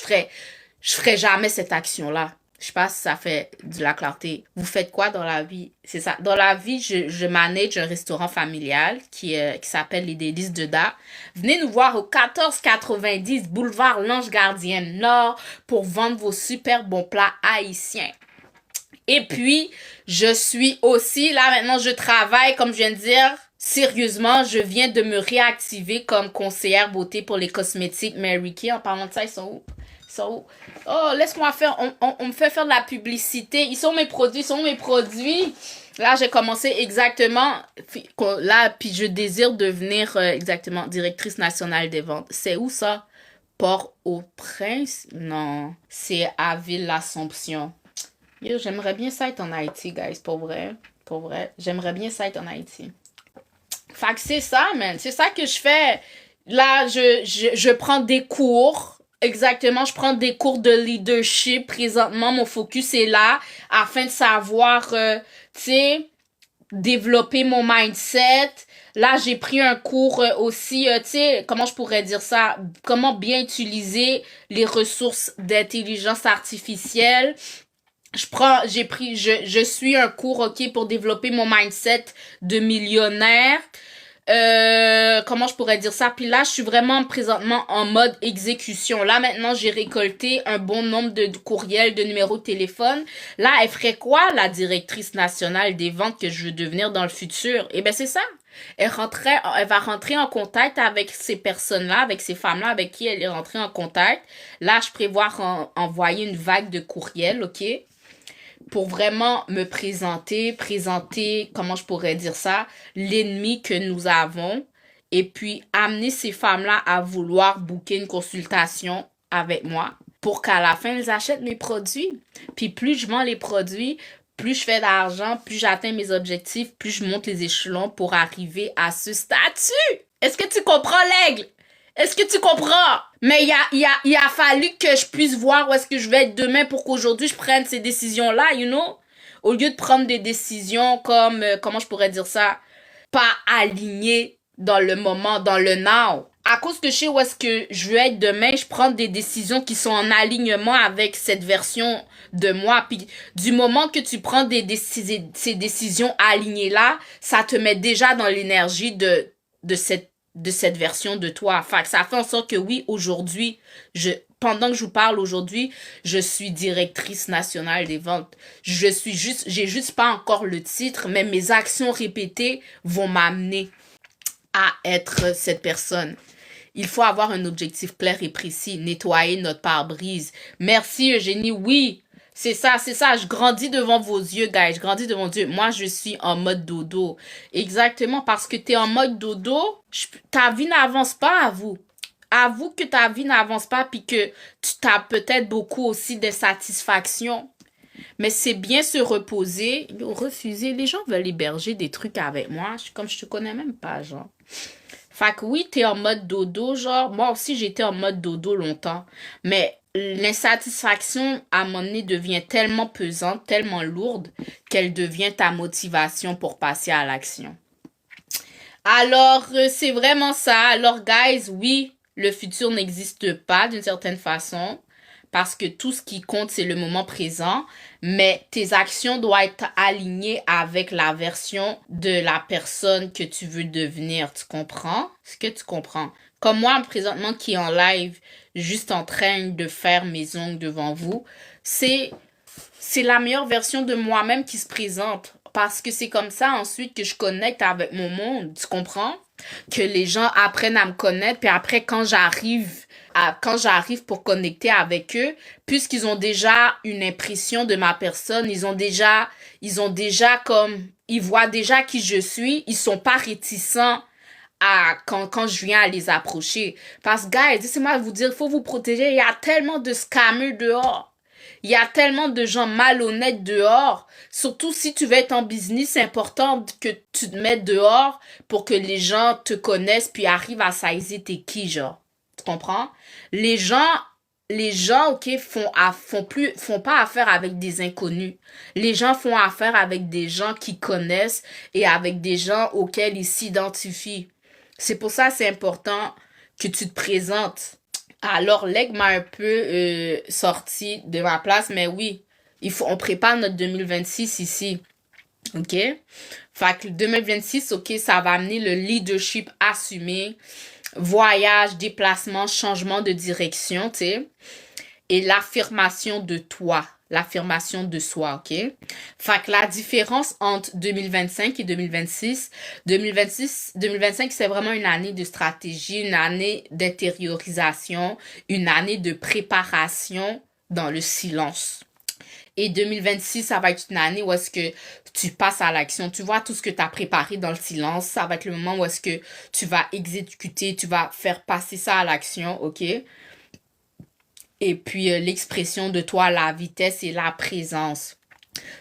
ferais jamais cette action-là. Je sais pas si ça fait de la clarté. Vous faites quoi dans la vie? C'est ça. Dans la vie, je manage un restaurant familial qui s'appelle Les Délices de Da. Venez nous voir au 1490 boulevard l'Ange Gardien Nord pour vendre vos super bons plats haïtiens. Et puis, je suis aussi, là maintenant, je travaille, comme je viens de dire, Sérieusement, je viens de me réactiver comme conseillère beauté pour les cosmétiques Mary Kay. En parlant de ça, ils sont où? Ils sont où? Oh, laisse-moi faire. On me fait faire de la publicité. Ils sont mes produits. Ils sont mes produits. Là, j'ai commencé exactement. Là, puis je désire devenir exactement directrice nationale des ventes. C'est où ça? Port-au-Prince? Non. C'est à Ville-l'Assomption. Yo, j'aimerais bien ça être en Haïti, guys. Pour vrai. Pour vrai. J'aimerais bien ça être en Haïti. Fait que c'est ça, man. C'est ça que je fais. Là, je prends des cours. Exactement, je prends des cours de leadership. Présentement, mon focus est là afin de savoir, tu sais, développer mon mindset. Là, j'ai pris un cours aussi, tu sais, comment je pourrais dire ça? Comment bien utiliser les ressources d'intelligence artificielle. Je suis un cours, ok, pour développer mon mindset de millionnaire. Comment je pourrais dire ça? Puis là, je suis vraiment présentement en mode exécution. Là, maintenant, j'ai récolté un bon nombre de courriels, de numéros de téléphone. Là, elle ferait quoi, la directrice nationale des ventes que je veux devenir dans le futur? Eh ben, c'est ça. Elle va rentrer en contact avec ces personnes-là, avec ces femmes-là avec qui elle est rentrée en contact. Là, je prévois envoyer une vague de courriels, ok? Pour vraiment me présenter, comment je pourrais dire ça, l'ennemi que nous avons, et puis amener ces femmes-là à vouloir booker une consultation avec moi pour qu'à la fin, elles achètent mes produits. Puis plus je vends les produits, plus je fais d'argent, plus j'atteins mes objectifs, plus je monte les échelons pour arriver à ce statut. Est-ce que tu comprends, l'aigle? Est-ce que tu comprends? Mais il a fallu que je puisse voir où est-ce que je vais être demain pour qu'aujourd'hui je prenne ces décisions-là, you know? Au lieu de prendre des décisions comme, comment je pourrais dire ça, pas alignées dans le moment, dans le now. À cause que je sais où est-ce que je veux être demain, je prends des décisions qui sont en alignement avec cette version de moi. Puis du moment que tu prends ces décisions alignées-là, ça te met déjà dans l'énergie de cette version de toi. Fait que ça fait en sorte que oui, aujourd'hui, pendant que je vous parle aujourd'hui, je suis directrice nationale des ventes. J'ai juste pas encore le titre, mais mes actions répétées vont m'amener à être cette personne. Il faut avoir un objectif clair et précis, nettoyer notre pare-brise. Merci Eugénie, oui, c'est ça. Je grandis devant vos yeux, guys, je grandis devant vos yeux. Moi, je suis en mode dodo. Exactement, parce que t'es en mode dodo, ta vie n'avance pas à vous. Avoue que ta vie n'avance pas puis que tu t'as peut-être beaucoup aussi de satisfaction. Mais c'est bien se reposer. Refuser. Les gens veulent héberger des trucs avec moi. Comme je te connais même pas, genre. Fait que oui, t'es en mode dodo, genre. Moi aussi, j'étais en mode dodo longtemps. Mais l'insatisfaction, à un moment donné, devient tellement pesante, tellement lourde, qu'elle devient ta motivation pour passer à l'action. Alors, c'est vraiment ça. Alors, guys, oui, le futur n'existe pas d'une certaine façon. Parce que tout ce qui compte, c'est le moment présent. Mais tes actions doivent être alignées avec la version de la personne que tu veux devenir. Tu comprends? Est-ce que tu comprends? Comme moi, présentement, qui est en live, juste en train de faire mes ongles devant vous, c'est la meilleure version de moi-même qui se présente. Parce que c'est comme ça ensuite que je connecte avec mon monde. Tu comprends? Que les gens apprennent à me connaître. Puis après, quand j'arrive pour connecter avec eux, puisqu'ils ont déjà une impression de ma personne, ils voient déjà qui je suis, ils sont pas réticents quand je viens à les approcher. Parce que, guys, laissez-moi vous dire, il faut vous protéger. Il y a tellement de scammers dehors. Il y a tellement de gens malhonnêtes dehors. Surtout si tu veux être en business, c'est important que tu te mettes dehors pour que les gens te connaissent puis arrivent à saisir t'es qui, genre. Tu comprends? Les gens, ok, font pas affaire avec des inconnus. Les gens font affaire avec des gens qui connaissent et avec des gens auxquels ils s'identifient. C'est pour ça que c'est important que tu te présentes. Alors, l'aigle m'a un peu sorti de ma place, mais oui, on prépare notre 2026 ici. OK? Fait que 2026, OK, ça va amener le leadership assumé, voyage, déplacement, changement de direction, tu sais, et l'affirmation de toi. l'affirmation de soi, OK? Fait que la différence entre 2025 et 2025, c'est vraiment une année de stratégie, une année d'intériorisation, une année de préparation dans le silence. Et 2026, ça va être une année où est-ce que tu passes à l'action. Tu vois tout ce que tu as préparé dans le silence. Ça va être le moment où est-ce que tu vas exécuter, tu vas faire passer ça à l'action, OK? Et puis l'expression de toi, la vitesse et la présence.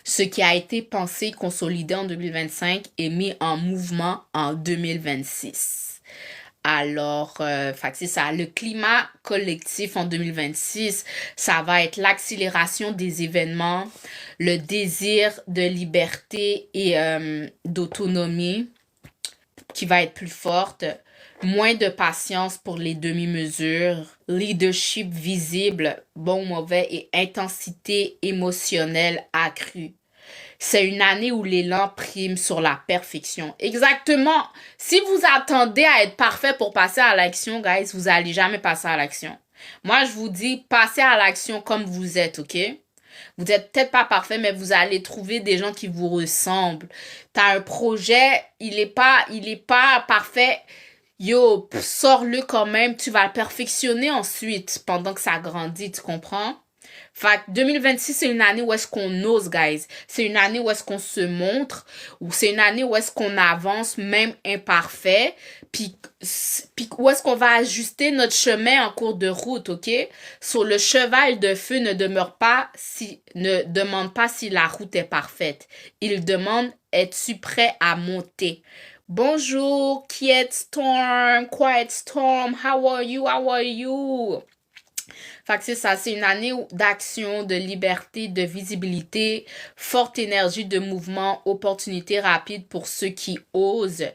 Ce qui a été pensé, consolidé en 2025 est mis en mouvement en 2026. Alors, fait que c'est ça. Le climat collectif en 2026, ça va être l'accélération des événements, le désir de liberté et d'autonomie qui va être plus forte, moins de patience pour les demi-mesures, leadership visible, bon, mauvais et intensité émotionnelle accrue. C'est une année où l'élan prime sur la perfection. Exactement. Si vous attendez à être parfait pour passer à l'action, guys, vous n'allez jamais passer à l'action. Moi, je vous dis, passez à l'action comme vous êtes, OK? Vous n'êtes peut-être pas parfait, mais vous allez trouver des gens qui vous ressemblent. T'as un projet, il est pas parfait. Yo, sors-le quand même. Tu vas le perfectionner ensuite pendant que ça grandit, tu comprends? Fait que 2026, c'est une année où est-ce qu'on ose, guys. C'est une année où est-ce qu'on se montre, ou c'est une année où est-ce qu'on avance, même imparfait, puis où est-ce qu'on va ajuster notre chemin en cours de route, OK? Sur le cheval de feu ne demande pas si la route est parfaite. Il demande, es-tu prêt à monter? Bonjour, Quiet Storm, how are you, how are you? Fait que c'est ça, c'est une année d'action, de liberté, de visibilité, forte énergie de mouvement, opportunité rapide pour ceux qui osent,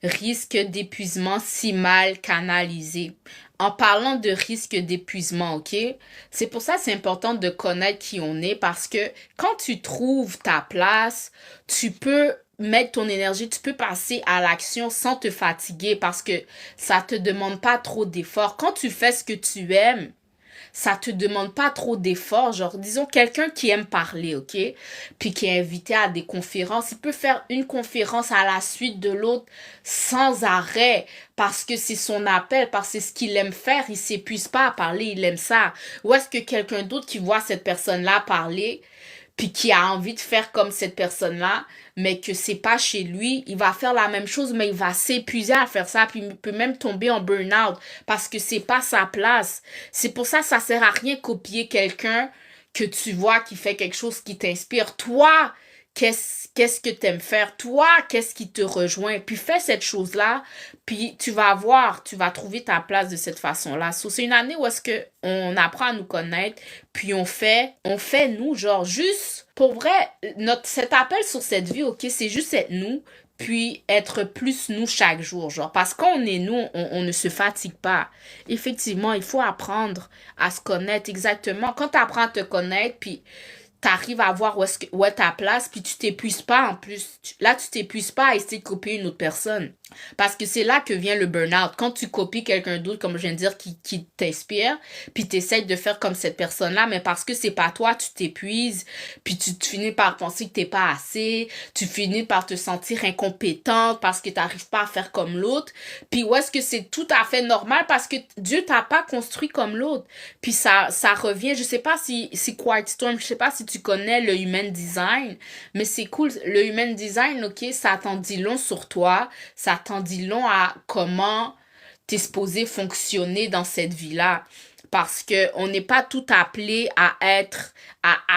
risque d'épuisement si mal canalisé. En parlant de risque d'épuisement, OK? C'est pour ça que c'est important de connaître qui on est parce que quand tu trouves ta place, tu peux mettre ton énergie, tu peux passer à l'action sans te fatiguer parce que ça te demande pas trop d'efforts. Quand tu fais ce que tu aimes, ça te demande pas trop d'efforts. Genre, disons, quelqu'un qui aime parler, OK? Puis qui est invité à des conférences, il peut faire une conférence à la suite de l'autre sans arrêt parce que c'est son appel, parce que c'est ce qu'il aime faire. Il s'épuise pas à parler, il aime ça. Ou est-ce que quelqu'un d'autre qui voit cette personne-là parler, puis qui a envie de faire comme cette personne-là, mais que c'est pas chez lui, il va faire la même chose, mais il va s'épuiser à faire ça, puis il peut même tomber en burn-out parce que c'est pas sa place. C'est pour ça que ça sert à rien copier quelqu'un que tu vois qui fait quelque chose qui t'inspire. Toi, qu'est-ce que t'aimes faire? Toi, qu'est-ce qui te rejoint? Puis fais cette chose-là, puis tu vas voir, tu vas trouver ta place de cette façon-là. So, c'est une année où est-ce que on apprend à nous connaître, puis on fait nous, genre juste, pour vrai, cet appel sur cette vie, OK, c'est juste être nous, puis être plus nous chaque jour, genre, parce qu'on est nous, on ne se fatigue pas. Effectivement, il faut apprendre à se connaître exactement. Quand tu apprends à te connaître, puis t'arrives à voir où est ta place, puis tu t'épuises pas en plus. Là, tu t'épuises pas à essayer de copier une autre personne. Parce que c'est là que vient le burn-out. Quand tu copies quelqu'un d'autre, comme je viens de dire, qui t'inspire, puis tu essaies de faire comme cette personne-là, mais parce que c'est pas toi, tu t'épuises, puis tu finis par penser que t'es pas assez, tu finis par te sentir incompétente parce que t'arrives pas à faire comme l'autre. Puis où est-ce que c'est tout à fait normal parce que Dieu t'a pas construit comme l'autre. Puis ça revient, je sais pas si c'est Quiet Storm, je sais pas si tu connais le Human Design, mais c'est cool. Le Human Design, OK, ça t'en dit long sur toi, ça t'en dit long à comment t'es supposé fonctionner dans cette vie-là. Parce que on n'est pas tout appelé à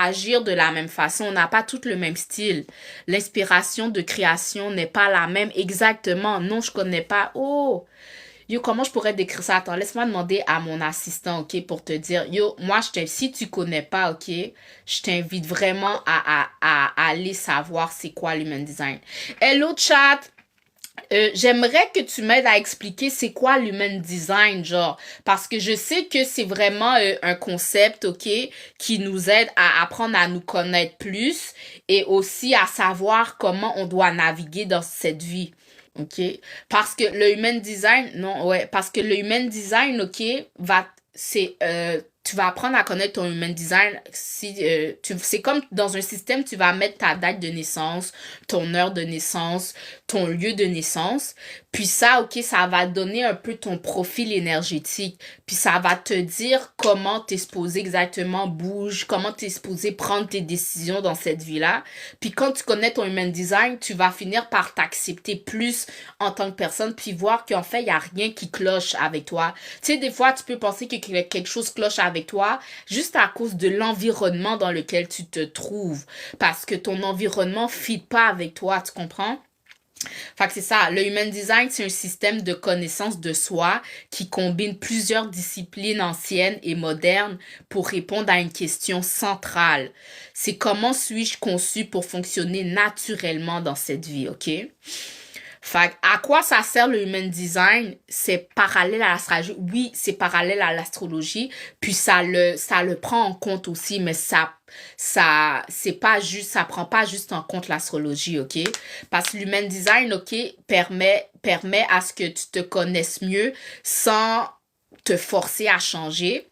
agir de la même façon. On n'a pas tout le même style. L'inspiration de création n'est pas la même exactement. Non, je connais pas. Oh! Yo, comment je pourrais décrire ça? Attends, laisse-moi demander à mon assistant, OK, pour te dire. Yo, moi, si tu connais pas, OK, je t'invite vraiment à aller savoir c'est quoi l'Human Design. Hello, chat! J'aimerais que tu m'aides à expliquer c'est quoi l'human design, genre, parce que je sais que c'est vraiment un concept, OK, qui nous aide à apprendre à nous connaître plus et aussi à savoir comment on doit naviguer dans cette vie. OK? Parce que le human design, non, ouais, parce que le human design, OK, c'est tu vas apprendre à connaître ton human design. Si c'est comme dans un système, tu vas mettre ta date de naissance, ton heure de naissance, ton lieu de naissance. Puis ça, ok, ça va donner un peu ton profil énergétique. Puis ça va te dire comment t'es supposé exactement bouger, comment t'es supposé prendre tes décisions dans cette vie-là. Puis quand tu connais ton human design, tu vas finir par t'accepter plus en tant que personne, puis voir qu'en fait, il n'y a rien qui cloche avec toi. Tu sais, des fois, tu peux penser que quelque chose cloche avec toi juste à cause de l'environnement dans lequel tu te trouves. Parce que ton environnement ne fit pas avec toi, tu comprends? Fait que c'est ça, le Human Design, c'est un système de connaissance de soi qui combine plusieurs disciplines anciennes et modernes pour répondre à une question centrale. C'est comment suis-je conçu pour fonctionner naturellement dans cette vie, ok? Fait à quoi ça sert le Human Design? C'est parallèle à l'astrologie. Oui, c'est parallèle à l'astrologie, puis ça le prend en compte aussi, mais c'est pas juste, ça prend pas juste en compte l'astrologie, ok? Parce que l'Human Design, ok, permet à ce que tu te connaisses mieux sans te forcer à changer.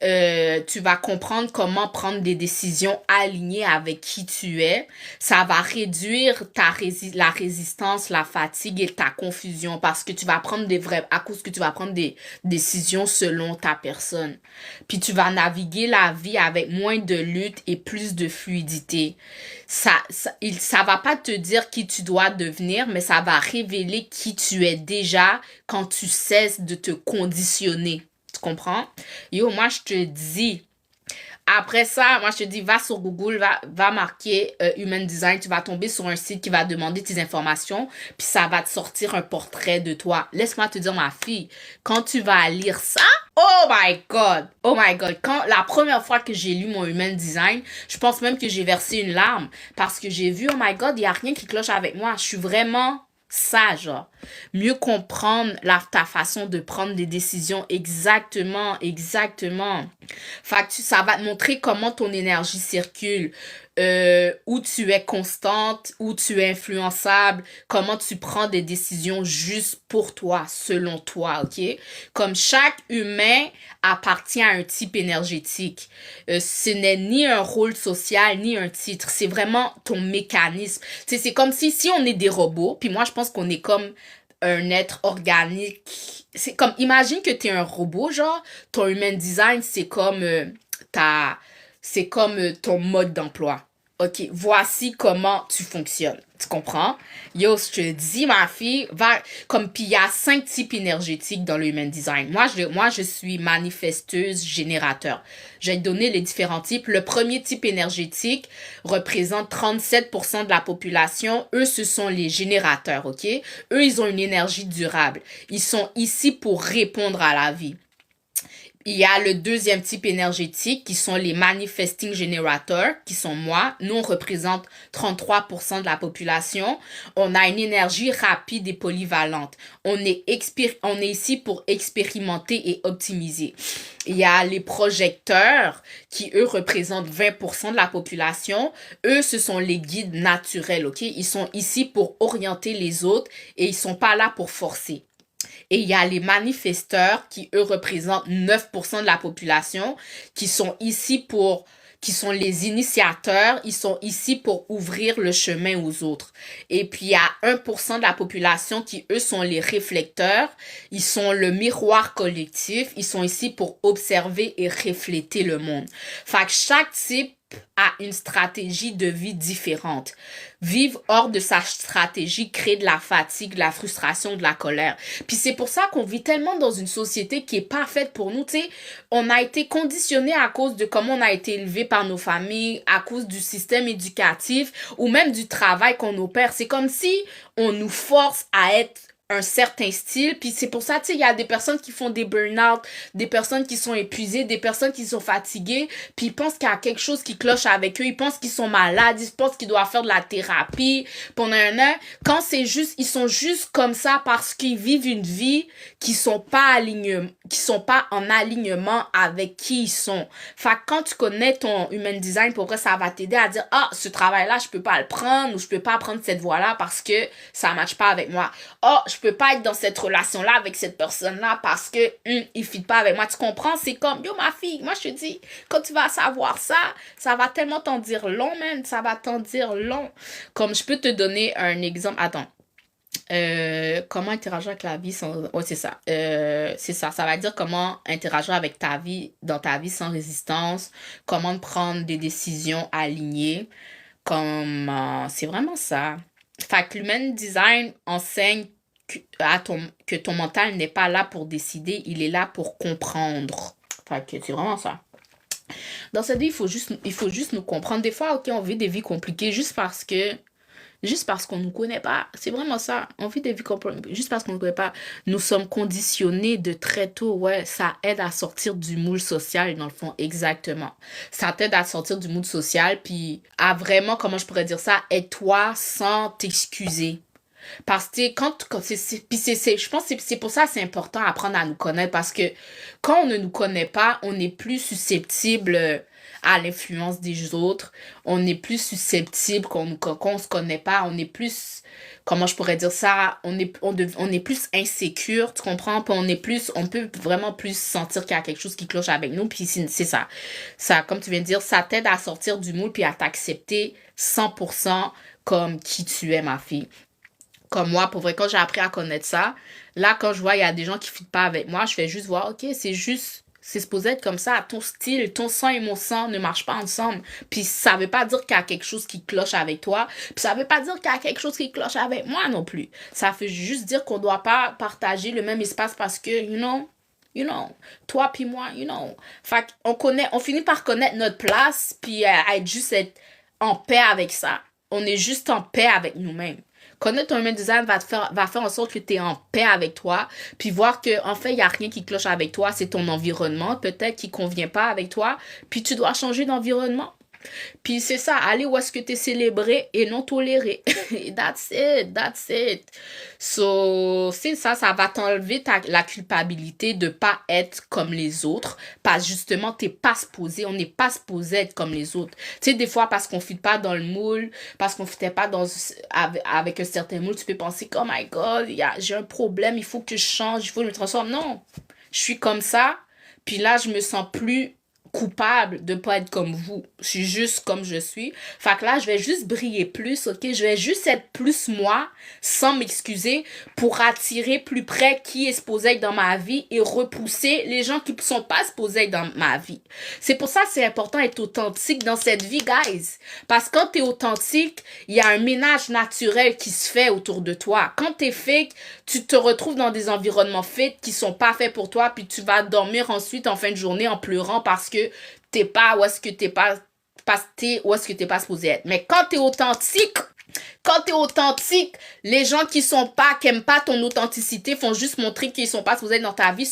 Tu vas comprendre comment prendre des décisions alignées avec qui tu es. Ça va réduire la résistance, la fatigue et ta confusion parce que tu vas prendre à cause que tu vas prendre des décisions selon ta personne. Puis tu vas naviguer la vie avec moins de lutte et plus de fluidité. Ça va pas te dire qui tu dois devenir, mais ça va révéler qui tu es déjà quand tu cesses de te conditionner. Tu comprends? Yo, moi, je te dis, après ça, moi, je te dis, va sur Google, va marquer Human Design. Tu vas tomber sur un site qui va demander tes informations, puis ça va te sortir un portrait de toi. Laisse-moi te dire, ma fille, quand tu vas lire ça, oh my God! Oh my God! Quand la première fois que j'ai lu mon Human Design, je pense même que j'ai versé une larme parce que j'ai vu, oh my God, il n'y a rien qui cloche avec moi. Je suis vraiment ça, genre. Mieux comprendre ta façon de prendre des décisions exactement. Fait que ça va te montrer comment ton énergie circule, où tu es constante, où tu es influençable, comment tu prends des décisions juste pour toi, selon toi, ok? Comme chaque humain appartient à un type énergétique. Ce n'est ni un rôle social, ni un titre. C'est vraiment ton mécanisme. Tu sais, c'est comme si on est des robots, puis moi, je pense qu'on est comme un être organique. C'est comme, imagine que t'es un robot, genre, ton human design, c'est comme ton mode d'emploi. Ok, voici comment tu fonctionnes. Tu comprends? Yo, je te dis, ma fille, puis il y a 5 types énergétiques dans le human design. Moi, je suis manifesteuse générateur. Je vais te donner les différents types. Le premier type énergétique représente 37% de la population. Eux, ce sont les générateurs, ok? Eux, ils ont une énergie durable. Ils sont ici pour répondre à la vie. Il y a le deuxième type énergétique qui sont les manifesting generators, qui sont moi. Nous, on représente 33% de la population. On a une énergie rapide et polyvalente. On est ici pour expérimenter et optimiser. Il y a les projecteurs qui, eux, représentent 20% de la population. Eux, ce sont les guides naturels, ok? Ils sont ici pour orienter les autres et ils sont pas là pour forcer. Et il y a les manifesteurs qui, eux, représentent 9% de la population, qui sont les initiateurs, ils sont ici pour ouvrir le chemin aux autres. Et puis, il y a 1% de la population qui, eux, sont les réflecteurs, ils sont le miroir collectif, ils sont ici pour observer et refléter le monde. Fait que chaque type a une stratégie de vie différente. Vivre hors de sa stratégie crée de la fatigue, de la frustration, de la colère. Puis c'est pour ça qu'on vit tellement dans une société qui est pas faite pour nous, tu sais. On a été conditionné à cause de comment on a été élevé par nos familles, à cause du système éducatif ou même du travail qu'on opère. C'est comme si on nous force à être un certain style, puis c'est pour ça, tu sais, il y a des personnes qui font des burn-out, des personnes qui sont épuisées, des personnes qui sont fatiguées, puis ils pensent qu'il y a quelque chose qui cloche avec eux, ils pensent qu'ils sont malades, ils pensent qu'ils doivent faire de la thérapie pendant un an, quand c'est juste, ils sont juste comme ça parce qu'ils vivent une vie qui sont pas en alignement avec qui ils sont. Fait que quand tu connais ton human design, pour vrai, ça va t'aider à dire, ah, ce travail-là, je peux pas le prendre, ou je peux pas prendre cette voie-là parce que ça matche pas avec moi. Oh, je je peux pas être dans cette relation-là avec cette personne-là parce que il fit pas avec moi. Tu comprends? C'est comme, yo, ma fille, moi, je te dis, quand tu vas savoir ça, ça va tellement t'en dire long, man. Ça va t'en dire long. Comme je peux te donner un exemple. Attends. Comment interagir avec la vie sans... Ouais, c'est ça. C'est ça. Ça va dire comment interagir avec ta vie, dans ta vie sans résistance. Comment prendre des décisions alignées. Comme... c'est vraiment ça. Fait que l'human design enseigne que ton mental n'est pas là pour décider, il est là pour comprendre. Fait que c'est vraiment ça. Dans cette vie, il faut juste nous comprendre. Des fois, ok, on vit des vies compliquées juste parce qu'on ne nous connaît pas. C'est vraiment ça. On vit des vies compliquées juste parce qu'on ne nous connaît pas. Nous sommes conditionnés de très tôt. Ouais, ça aide à sortir du moule social, dans le fond, exactement. Ça t'aide à sortir du moule social, puis à vraiment, comment je pourrais dire ça, être toi sans t'excuser. Parce que je pense que c'est pour ça que c'est important d'apprendre à nous connaître parce que quand on ne nous connaît pas, on est plus susceptible à l'influence des autres. On est plus susceptible quand on se connaît pas. On est plus, comment je pourrais dire ça, on est plus insécure, tu comprends? Puis on peut vraiment plus sentir qu'il y a quelque chose qui cloche avec nous. Puis c'est ça. Ça, comme tu viens de dire, ça t'aide à sortir du moule puis à t'accepter 100% comme qui tu es, ma fille. Comme moi, pour vrai, quand j'ai appris à connaître ça, là, quand je vois, il y a des gens qui ne fitent pas avec moi, je fais juste voir, ok, c'est supposé être comme ça. Ton style, ton sang et mon sang ne marchent pas ensemble. Puis ça veut pas dire qu'il y a quelque chose qui cloche avec toi. Puis ça veut pas dire qu'il y a quelque chose qui cloche avec moi non plus. Ça veut juste dire qu'on doit pas partager le même espace parce que, toi puis moi, Fait on finit par connaître notre place puis être en paix avec ça. On est juste en paix avec nous-mêmes. Connaître ton human design va faire en sorte que tu es en paix avec toi, puis voir que en fait, il n'y a rien qui cloche avec toi, c'est ton environnement, peut-être qui ne convient pas avec toi, puis tu dois changer d'environnement. Puis c'est ça, aller où est-ce que tu es célébré et non toléré. That's it. So, c'est ça, ça va t'enlever la culpabilité de pas être comme les autres. Parce justement, on n'est pas supposé être comme les autres. Tu sais, des fois, parce qu'on ne fit pas dans le moule, parce qu'on ne fitait pas avec un certain moule, tu peux penser, oh my God, j'ai un problème, il faut que je change, il faut que je me transforme. Non, je suis comme ça, puis là, je me sens plus coupable de pas être comme vous. Je suis juste comme je suis. Fait que là, je vais juste briller plus, ok? Je vais juste être plus moi, sans m'excuser, pour attirer plus près qui est supposé être dans ma vie et repousser les gens qui ne sont pas supposés être dans ma vie. C'est pour ça que c'est important d'être authentique dans cette vie, guys. Parce que quand t'es authentique, il y a un ménage naturel qui se fait autour de toi. Quand t'es fake, tu te retrouves dans des environnements fake qui sont pas faits pour toi, puis tu vas dormir ensuite en fin de journée en pleurant parce que t'es pas où est-ce que t'es pas supposé être. Mais quand t'es authentique, les gens qui aiment pas ton authenticité font juste montrer qu'ils sont pas supposés être dans ta vie,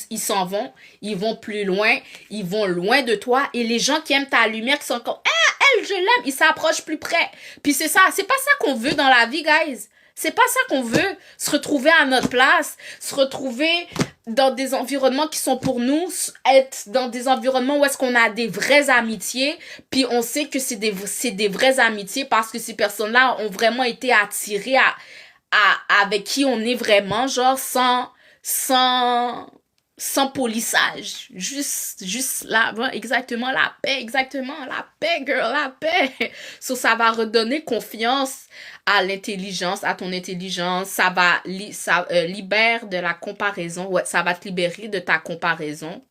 ils s'en vont, ils vont plus loin, ils vont loin de toi, et les gens qui aiment ta lumière, qui sont comme, elle, je l'aime, ils s'approchent plus près. Puis c'est pas ça qu'on veut dans la vie, guys. C'est pas ça qu'on veut, se retrouver à notre place, se retrouver dans des environnements qui sont pour nous, être dans des environnements où est-ce qu'on a des vraies amitiés, puis on sait que c'est des vraies amitiés parce que ces personnes-là ont vraiment été attirées avec qui on est vraiment, genre sans polissage, juste là, exactement la paix, girl, la paix. Ça va redonner confiance à l'intelligence, à ton intelligence, ça libère de la comparaison, ouais, ça va te libérer de ta comparaison,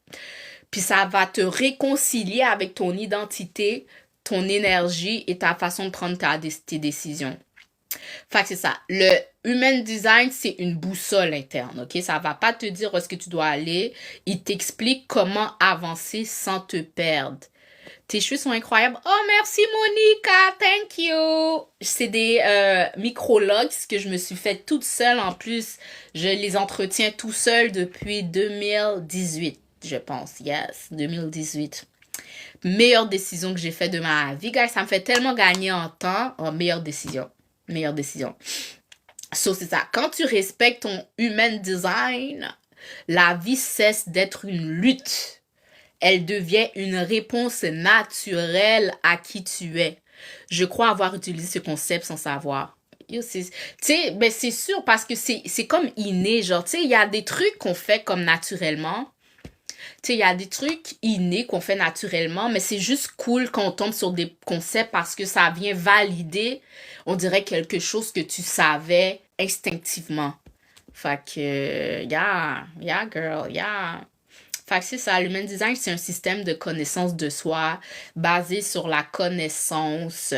puis ça va te réconcilier avec ton identité, ton énergie et ta façon de prendre tes décisions. Fait que c'est ça. Le Human Design, c'est une boussole interne, ok? Ça va pas te dire où est-ce que tu dois aller. Il t'explique comment avancer sans te perdre. Tes cheveux sont incroyables. Oh, merci Monica, thank you. C'est des micro-logs que je me suis fait toute seule. En plus, je les entretiens tout seul depuis 2018, je pense. Yes, 2018. Meilleure décision que j'ai faite de ma vie, guys. Ça me fait tellement gagner en temps. Oh, meilleure décision. C'est ça. Quand tu respectes ton human design, la vie cesse d'être une lutte. Elle devient une réponse naturelle à qui tu es. Je crois avoir utilisé ce concept sans savoir. Yo, tu sais, ben c'est sûr parce que c'est comme inné, genre, tu sais, il y a des trucs qu'on fait comme naturellement. Tu sais, il y a des trucs innés qu'on fait naturellement, mais c'est juste cool quand on tombe sur des concepts parce que ça vient valider, on dirait, quelque chose que tu savais instinctivement. Fait que, yeah, girl, yeah. Fait que c'est ça, l'human design, c'est un système de connaissance de soi basé sur la connaissance,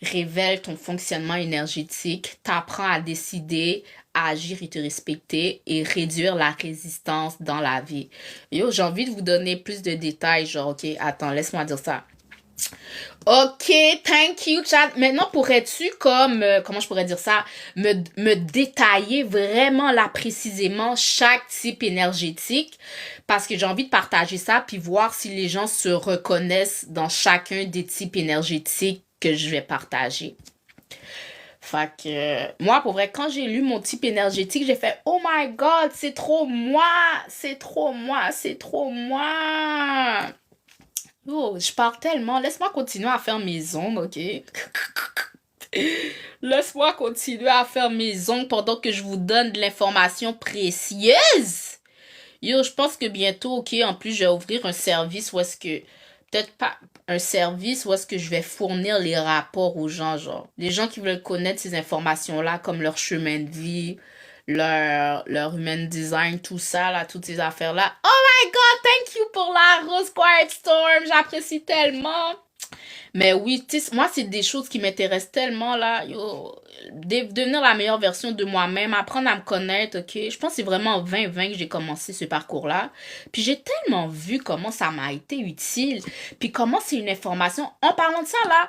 révèle ton fonctionnement énergétique, t'apprend à décider, à agir et te respecter et réduire la résistance dans la vie. Yo, j'ai envie de vous donner plus de détails, genre, ok, attends, laisse-moi dire ça. Ok, thank you, chat. Maintenant, pourrais-tu, comme, comment je pourrais dire ça, me détailler vraiment là précisément chaque type énergétique? Parce que j'ai envie de partager ça, puis voir si les gens se reconnaissent dans chacun des types énergétiques que je vais partager. Fait que, moi, pour vrai, quand j'ai lu mon type énergétique, j'ai fait, oh my god, c'est trop moi, c'est trop moi, c'est trop moi. Oh, je parle tellement. Laisse-moi continuer à faire mes ongles, ok? Laisse-moi continuer à faire mes ongles pendant que je vous donne de l'information précieuse. Yo, je pense que bientôt, ok, en plus, je vais ouvrir un service où est-ce que... Peut-être pas un service où est-ce que je vais fournir les rapports aux gens, genre. Les gens qui veulent connaître ces informations-là, comme leur chemin de vie, leur human design, tout ça, là, toutes ces affaires-là. Oh my God, thank you pour la Rose Quiet Storm. J'apprécie tellement. Mais oui, tu sais, moi, c'est des choses qui m'intéressent tellement, là. Yo, devenir la meilleure version de moi-même, apprendre à me connaître, ok? Je pense que c'est vraiment en 2020 que j'ai commencé ce parcours-là. Puis j'ai tellement vu comment ça m'a été utile. Puis comment c'est une information. En parlant de ça, là,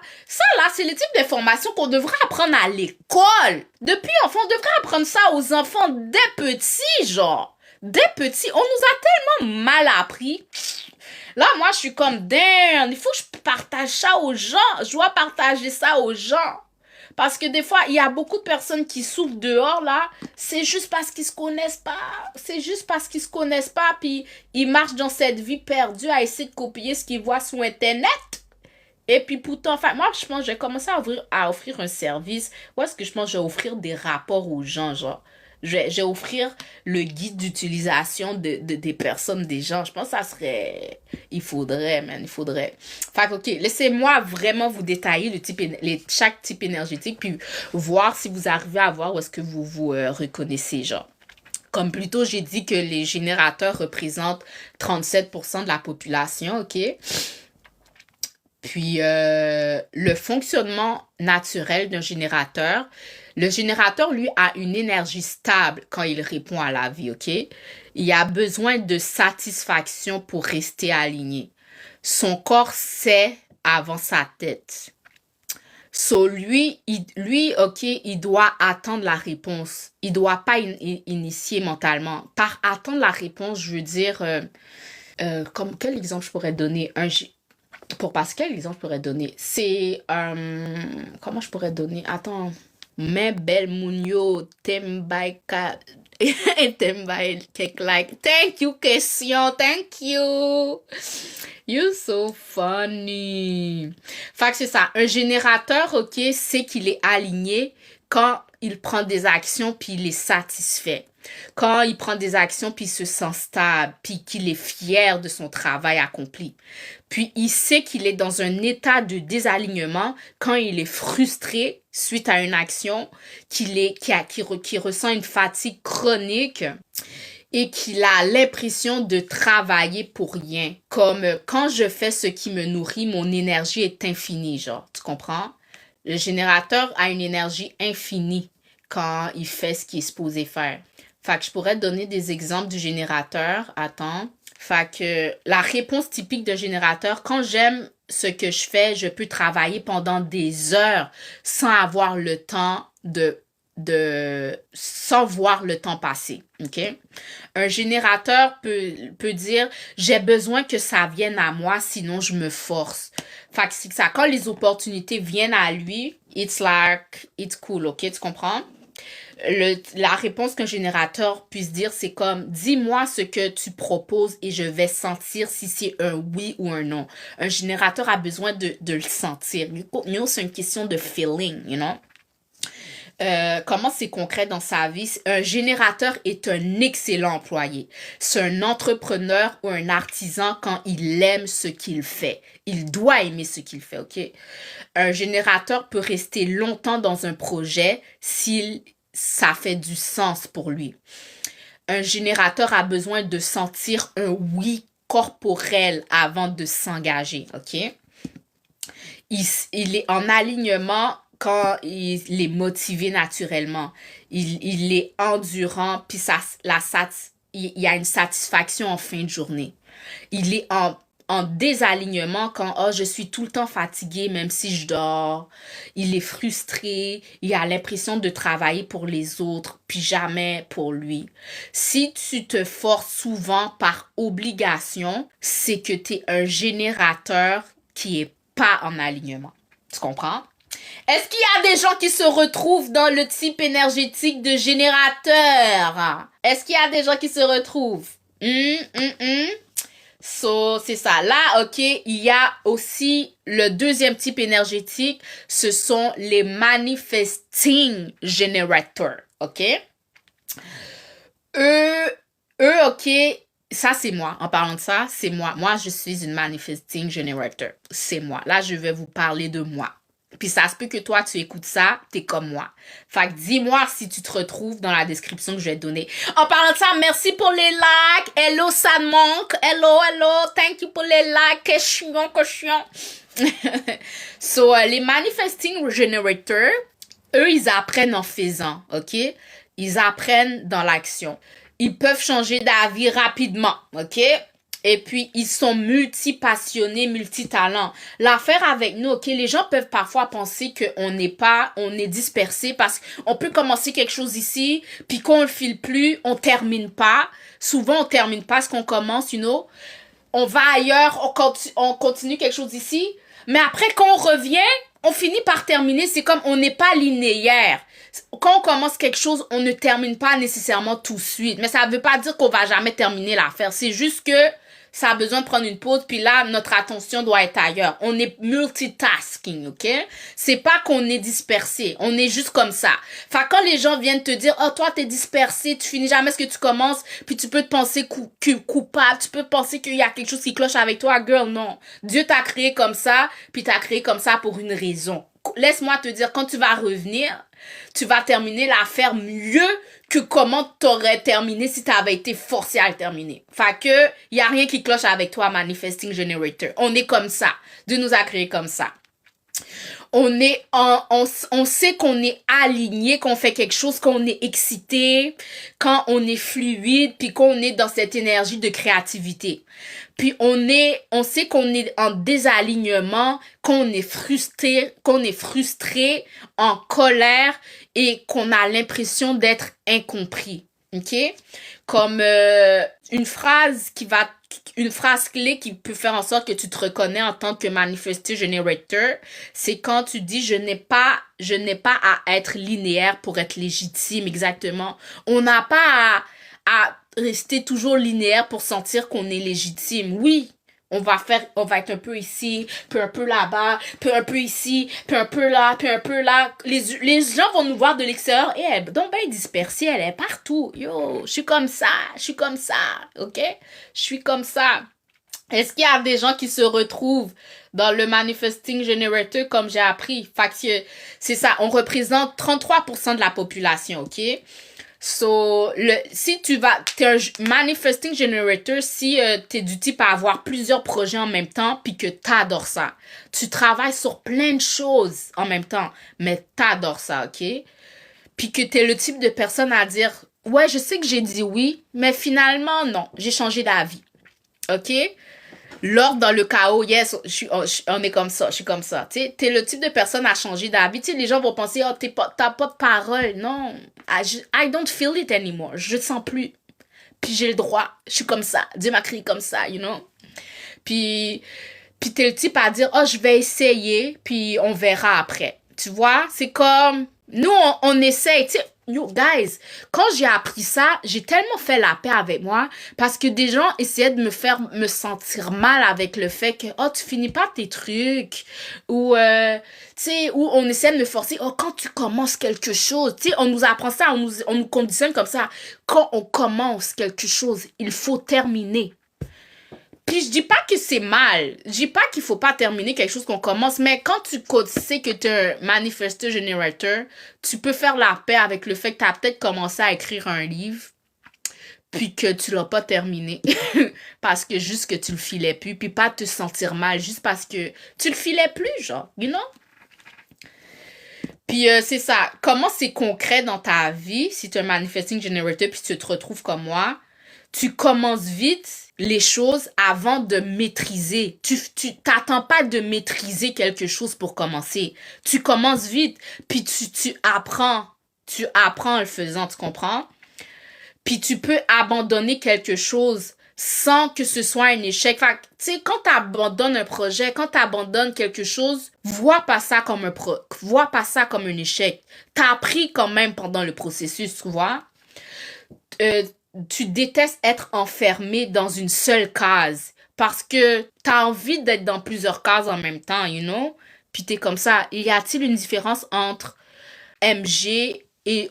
c'est le type d'information qu'on devrait apprendre à l'école. Depuis enfant, on devrait apprendre ça aux enfants dès petits, genre. Dès petits. On nous a tellement mal appris. Là, moi, je suis comme, damn, il faut que je partage ça aux gens. Je dois partager ça aux gens. Parce que des fois, il y a beaucoup de personnes qui souffrent dehors, là. C'est juste parce qu'ils se connaissent pas. C'est juste parce qu'ils se connaissent pas. Puis, ils marchent dans cette vie perdue à essayer de copier ce qu'ils voient sur Internet. Et puis, pourtant, enfin, moi, je pense que j'ai commencé à offrir un service. Où est-ce que je pense que je vais offrir des rapports aux gens, genre. Je vais offrir le guide d'utilisation des personnes, des gens. Je pense que ça serait... Il faudrait, man, il faudrait. Fait que, OK, laissez-moi vraiment vous détailler chaque type énergétique, puis voir si vous arrivez à voir où est-ce que vous vous reconnaissez, genre. Comme plus tôt, j'ai dit que les générateurs représentent 37% de la population, OK? Puis, le fonctionnement naturel d'un générateur, le générateur, lui, a une énergie stable quand il répond à la vie, OK? Il a besoin de satisfaction pour rester aligné. Son corps sait avant sa tête. So, lui, OK, il doit attendre la réponse. Il doit pas initier mentalement. Par attendre la réponse, je veux dire, comme quel exemple je pourrais donner? Pour Pascal, l'exemple que je pourrais donner, c'est... comment je pourrais donner? Attends. Mais belle mounio, tembai ka... tembai kek like. Thank you, question. Thank you. You're so funny. Fait que c'est ça. Un générateur, OK, c'est qu'il est aligné quand il prend des actions puis il est satisfait. Quand il prend des actions puis il se sent stable puis qu'il est fier de son travail accompli. Puis il sait qu'il est dans un état de désalignement quand il est frustré suite à une action, qui ressent une fatigue chronique et qu'il a l'impression de travailler pour rien. Comme quand je fais ce qui me nourrit, mon énergie est infinie, genre, tu comprends? Le générateur a une énergie infinie quand il fait ce qu'il est supposé faire. Fait que je pourrais donner des exemples du générateur. Attends. Fait que la réponse typique d'un générateur, quand j'aime ce que je fais, je peux travailler pendant des heures sans avoir le temps sans voir le temps passer. OK? Un générateur peut dire, j'ai besoin que ça vienne à moi, sinon je me force. Fait que c'est ça. Quand les opportunités viennent à lui, it's cool. OK? Tu comprends? La réponse qu'un générateur puisse dire, c'est comme, dis-moi ce que tu proposes et je vais sentir si c'est un oui ou un non. Un générateur a besoin de le sentir. C'est une question de feeling, you know? comment c'est concret dans sa vie? Un générateur est un excellent employé. C'est un entrepreneur ou un artisan quand il aime ce qu'il fait. Il doit aimer ce qu'il fait, OK? Un générateur peut rester longtemps dans un projet si ça fait du sens pour lui. Un générateur a besoin de sentir un oui corporel avant de s'engager, OK? Il est en alignement quand il est motivé naturellement. Il est endurant, puis il y a une satisfaction en fin de journée. Il est en désalignement quand je suis tout le temps fatigué même si je dors. Il est frustré, il a l'impression de travailler pour les autres puis jamais pour lui. Si tu te forces souvent par obligation, c'est que tu es un générateur qui est pas en alignement. Tu comprends? Est-ce qu'il y a des gens qui se retrouvent dans le type énergétique de générateur? Est-ce qu'il y a des gens qui se retrouvent? So, c'est ça. Là, OK, il y a aussi le deuxième type énergétique. Ce sont les manifesting generators. OK? OK, ça, c'est moi. En parlant de ça, c'est moi. Moi, je suis une manifesting generator. C'est moi. Là, je vais vous parler de moi. Puis ça se peut que toi, tu écoutes ça, t'es comme moi. Fait que dis-moi si tu te retrouves dans la description que je vais te donner. En parlant de ça, merci pour les likes. Hello, ça manque. Hello. Thank you pour les likes. Question. So, les manifesting generators, eux, ils apprennent en faisant, OK? Ils apprennent dans l'action. Ils peuvent changer d'avis rapidement, OK? Et puis, ils sont multi-passionnés, multi-talents. L'affaire avec nous, OK, les gens peuvent parfois penser on est dispersé parce qu'on peut commencer quelque chose ici, puis qu'on le file plus, on termine pas. Souvent, on termine pas ce qu'on commence, On va ailleurs, on continue quelque chose ici, mais après, quand on revient, on finit par terminer. C'est comme on n'est pas linéaire. Quand on commence quelque chose, on ne termine pas nécessairement tout de suite. Mais ça ne veut pas dire qu'on va jamais terminer l'affaire. C'est juste que ça a besoin de prendre une pause, puis là, notre attention doit être ailleurs. On est multitasking, OK? C'est pas qu'on est dispersé. On est juste comme ça. Fait que quand les gens viennent te dire, oh, toi, t'es dispersé, tu finis jamais ce que tu commences, puis tu peux te penser coupable, tu peux penser qu'il y a quelque chose qui cloche avec toi. Girl, non. Dieu t'a créé comme ça, puis t'as créé comme ça pour une raison. Laisse-moi te dire, quand tu vas revenir, tu vas terminer l'affaire mieux que comment t'aurais terminé si t'avais été forcé à le terminer. Fait que, y a rien qui cloche avec toi, Manifesting Generator. On est comme ça. Dieu nous a créés comme ça. On sait qu'on est aligné, qu'on fait quelque chose, qu'on est excité, quand on est fluide, puis qu'on est dans cette énergie de créativité. Puis on sait qu'on est en désalignement, qu'on est frustré, en colère et qu'on a l'impression d'être incompris. OK? Comme une phrase clé qui peut faire en sorte que tu te reconnais en tant que manifesting generator, c'est quand tu dis je n'ai pas à être linéaire pour être légitime, exactement. On n'a pas à rester toujours linéaire pour sentir qu'on est légitime. Oui, on va être un peu ici, puis un peu là-bas, puis un peu ici, puis un peu là, puis un peu là. Les gens vont nous voir de l'extérieur et elle est donc bien dispersée, elle est partout. Yo, je suis comme ça, OK? Je suis comme ça. Est-ce qu'il y a des gens qui se retrouvent dans le Manifesting Generator comme j'ai appris? Fait que c'est ça, on représente 33% de la population, OK? So, si t'es un manifesting generator, si t'es du type à avoir plusieurs projets en même temps, puis que t'adores ça, tu travailles sur plein de choses en même temps, mais t'adores ça, OK? Puis que t'es le type de personne à dire, ouais, je sais que j'ai dit oui, mais finalement, non, j'ai changé d'avis, OK? L'ordre dans le chaos, yes, on est comme ça, je suis comme ça. Tu sais, t'es le type de personne à changer d'avis. Tu sais, les gens vont penser, oh, t'as pas de parole. Non, I don't feel it anymore. Je le sens plus. Puis j'ai le droit. Je suis comme ça. Dieu m'a créé comme ça, you know. Puis t'es le type à dire, oh, je vais essayer, puis on verra après. Tu vois, c'est comme, Nous, on essaye, tu sais, yo, guys, quand j'ai appris ça, j'ai tellement fait la paix avec moi parce que des gens essayaient de me faire me sentir mal avec le fait que, oh, tu finis pas tes trucs ou, tu sais, ou on essaie de me forcer, oh, quand tu commences quelque chose, tu sais, on nous apprend ça, on nous conditionne comme ça. Quand on commence quelque chose, il faut terminer. Puis je dis pas que c'est mal. Je dis pas qu'il faut pas terminer quelque chose qu'on commence, mais quand tu sais que tu es un manifesteur generator, tu peux faire la paix avec le fait que tu as peut-être commencé à écrire un livre, puis que tu l'as pas terminé. Parce que juste que tu le filais plus, puis pas te sentir mal, juste parce que tu le filais plus, genre, you know? Puis c'est ça. Comment c'est concret dans ta vie, si tu es un manifesting generator, puis tu te retrouves comme moi, tu commences vite les choses avant de maîtriser. Tu t'attends pas de maîtriser quelque chose pour commencer. Tu commences vite, puis tu apprends. Tu apprends en le faisant, tu comprends? Puis tu peux abandonner quelque chose sans que ce soit un échec. Fait tu sais, quand tu abandonnes un projet, quand tu abandonnes quelque chose, vois pas ça comme vois pas ça comme un échec. T'as appris quand même pendant le processus, tu vois? Euh, Tu détestes être enfermé dans une seule case parce que t'as envie d'être dans plusieurs cases en même temps, you know? Puis t'es comme ça. Y a-t-il une différence entre MG et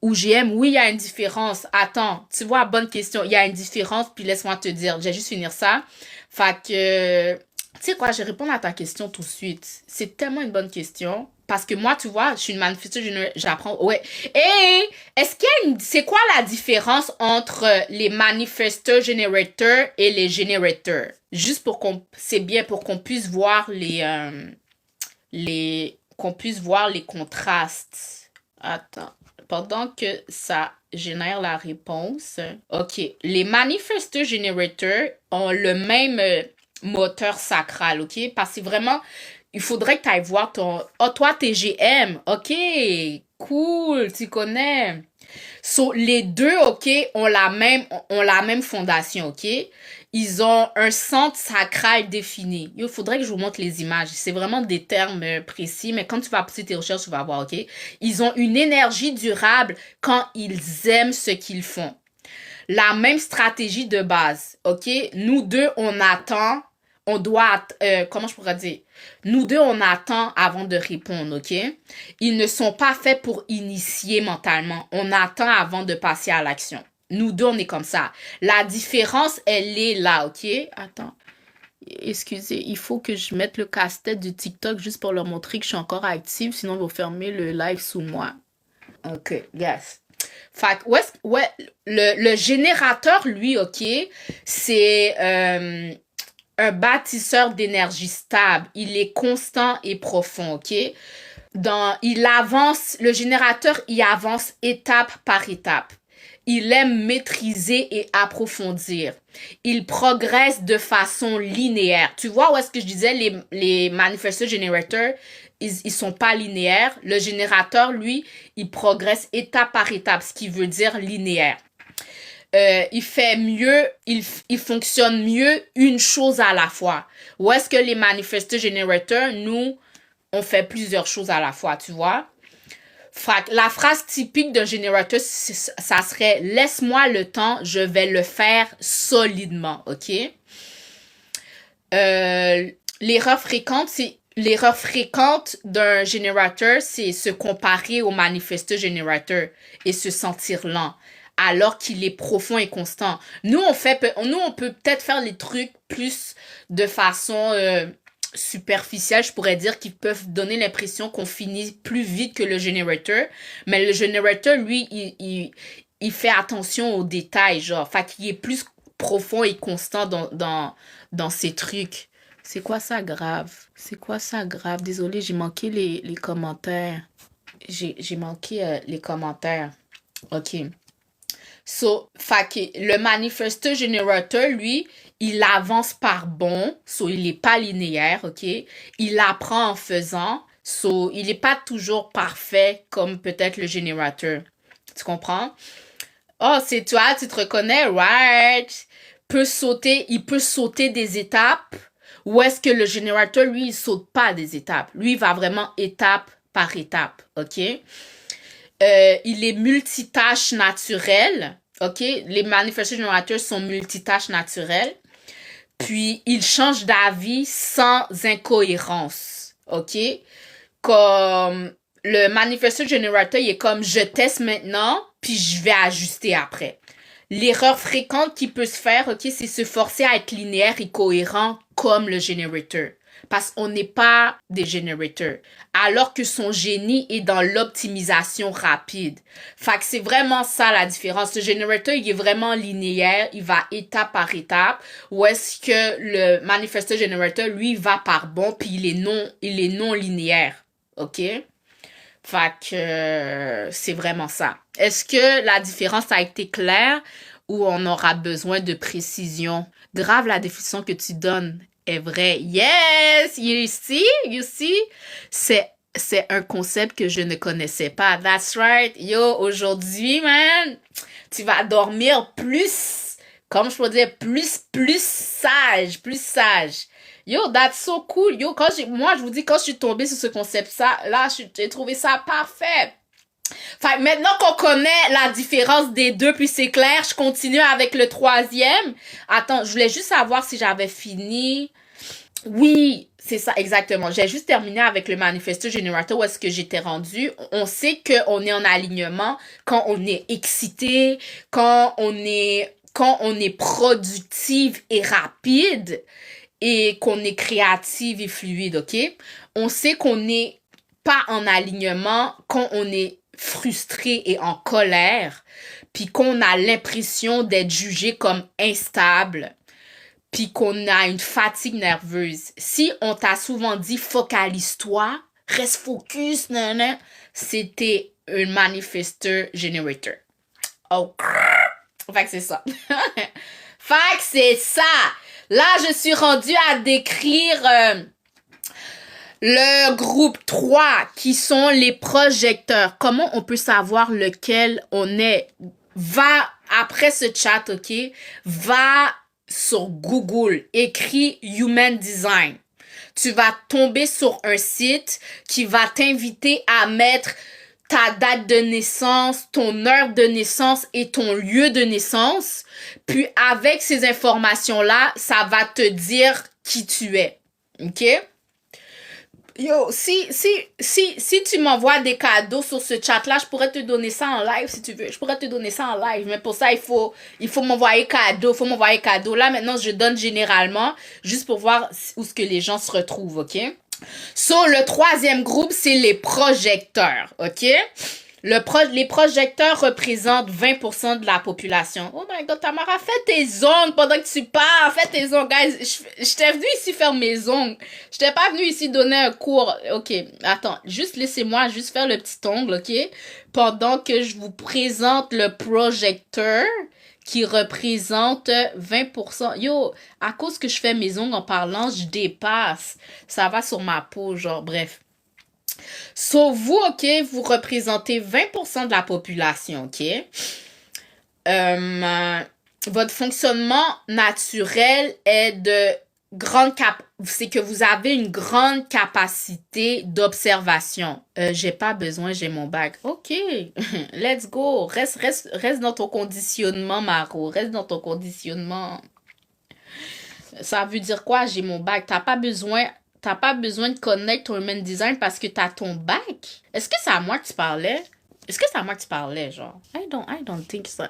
UGM? Oui, il y a une différence. Attends, tu vois, bonne question. Il y a une différence, puis laisse-moi te dire. Je vais juste finir ça. Fait que, tu sais quoi, je vais répondre à ta question tout de suite. C'est tellement une bonne question. Parce que moi, tu vois, je suis une manifesteur, j'apprends. Ouais. Et est-ce qu'il y a c'est quoi la différence entre les manifesteurs générateurs et les générateurs? Juste pour c'est bien pour qu'on puisse voir qu'on puisse voir les contrastes. Attends. Pendant que ça génère la réponse. OK. Les manifesteurs générateurs ont le même moteur sacral, OK? Parce que c'est vraiment, il faudrait que tu ailles voir ton... Oh, toi, t'es GM. OK, cool, tu connais. So, les deux, OK, ont la même fondation, OK? Ils ont un centre sacral défini. Il faudrait que je vous montre les images. C'est vraiment des termes précis, mais quand tu vas pousser tes recherches, tu vas voir, OK? Ils ont une énergie durable quand ils aiment ce qu'ils font. La même stratégie de base, OK? Nous deux, on attend, on doit, comment je pourrais dire? Nous deux, on attend avant de répondre, OK? Ils ne sont pas faits pour initier mentalement. On attend avant de passer à l'action. Nous deux, on est comme ça. La différence, elle est là, OK? Attends. Excusez, il faut que je mette le casse-tête du TikTok juste pour leur montrer que je suis encore active, sinon ils vont fermer le live sous moi. OK, yes. Fait que, ouais, le générateur, lui, OK, c'est un bâtisseur d'énergie stable. Il est constant et profond, OK? Le générateur, il avance étape par étape. Il aime maîtriser et approfondir. Il progresse de façon linéaire. Tu vois où est-ce que je disais les manifestor generators, ils sont pas linéaires. Le générateur, lui, il progresse étape par étape, ce qui veut dire linéaire. Il fait mieux, il fonctionne mieux une chose à la fois. Où est-ce que les manifestor generators, nous, on fait plusieurs choses à la fois, tu vois? La phrase typique d'un générateur, ça serait « Laisse-moi le temps, je vais le faire solidement. » OK? L'erreur fréquente d'un générateur, c'est se comparer au manifestor générateur et se sentir lent, alors qu'il est profond et constant. Nous, on peut peut-être faire les trucs plus de façon superficielle, je pourrais dire, qui peuvent donner l'impression qu'on finit plus vite que le générateur. Mais le générateur, lui, il fait attention aux détails, genre. Fait qu'il est plus profond et constant dans ses trucs. C'est quoi ça grave? C'est quoi ça grave? Désolée, j'ai manqué les commentaires. J'ai manqué les commentaires. OK. So, fait que le manifestor generator, lui, il avance par bond. So, il n'est pas linéaire, OK? Il apprend en faisant. So, il n'est pas toujours parfait comme peut-être le générateur. Tu comprends? Oh, c'est toi, tu te reconnais, right? Il peut sauter des étapes. Ou est-ce que le générateur, lui, il saute pas des étapes? Lui, il va vraiment étape par étape, OK? il est multitâche naturel. OK? Les manifestation generators sont multitâches naturels. Puis, il change d'avis sans incohérence. OK? Comme le manifestation generator, il est comme je teste maintenant, puis je vais ajuster après. L'erreur fréquente qui peut se faire, OK, c'est se forcer à être linéaire et cohérent comme le generator. Parce qu'on n'est pas des generators. Alors que son génie est dans l'optimisation rapide. Fait que c'est vraiment ça la différence. Le generator, il est vraiment linéaire. Il va étape par étape. Ou est-ce que le manifestor generator, lui, va par bond, puis il est non linéaire. OK? Fait que c'est vraiment ça. Est-ce que la différence a été claire ou on aura besoin de précision? Grave, la définition que tu donnes est vraie. Yes! You see? C'est un concept que je ne connaissais pas. That's right. Yo, aujourd'hui, man, tu vas dormir plus, comme je peux dire, plus sage. Yo, that's so cool. Yo, moi, je vous dis, quand je suis tombée sur ce concept-là, j'ai trouvé ça parfait. Fait que maintenant qu'on connaît la différence des deux, puis c'est clair, je continue avec le troisième. Attends, je voulais juste savoir si j'avais fini. Oui, c'est ça, exactement. J'ai juste terminé avec le manifesto generator où est-ce que j'étais rendue. On sait qu'on est en alignement quand on est excité, quand on est productive et rapide et qu'on est créative et fluide, OK? On sait qu'on n'est pas en alignement quand on est frustré et en colère, puis qu'on a l'impression d'être jugé comme instable, puis qu'on a une fatigue nerveuse. Si on t'a souvent dit « focalise-toi », « reste focus », c'était un manifestor generator. Oh, fait que c'est ça. Fait que c'est ça. Là, je suis rendue à décrire le groupe 3 qui sont les projecteurs. Comment on peut savoir lequel on est? Va, après ce chat, OK? Va sur Google, écris Human Design. Tu vas tomber sur un site qui va t'inviter à mettre ta date de naissance, ton heure de naissance et ton lieu de naissance. Puis avec ces informations-là, ça va te dire qui tu es. OK? Yo, si tu m'envoies des cadeaux sur ce chat-là, je pourrais te donner ça en live si tu veux. Je pourrais te donner ça en live. Mais pour ça, il faut m'envoyer cadeau. Là, maintenant, je donne généralement juste pour voir où ce que les gens se retrouvent, OK? So, le troisième groupe, c'est les projecteurs, OK? Les projecteurs représentent 20% de la population. Oh my God, Tamara, fais tes ongles pendant que tu parles. Fais tes ongles, guys. J'étais venue ici faire mes ongles. J'étais pas venue ici donner un cours. OK, attends. Juste laissez-moi juste faire le petit ongle, OK? Pendant que je vous présente le projecteur qui représente 20%. Yo, à cause que je fais mes ongles en parlant, je dépasse. Ça va sur ma peau, genre, bref. So, vous, OK, vous représentez 20% de la population, OK? Votre fonctionnement naturel est c'est que vous avez une grande capacité d'observation. J'ai pas besoin, j'ai mon bac. OK, let's go. Reste dans ton conditionnement, Maro. Reste dans ton conditionnement. Ça veut dire quoi, j'ai mon bac? T'as pas besoin de connaître ton human design parce que t'as ton bac. Est-ce que c'est à moi que tu parlais? Genre? I don't think so.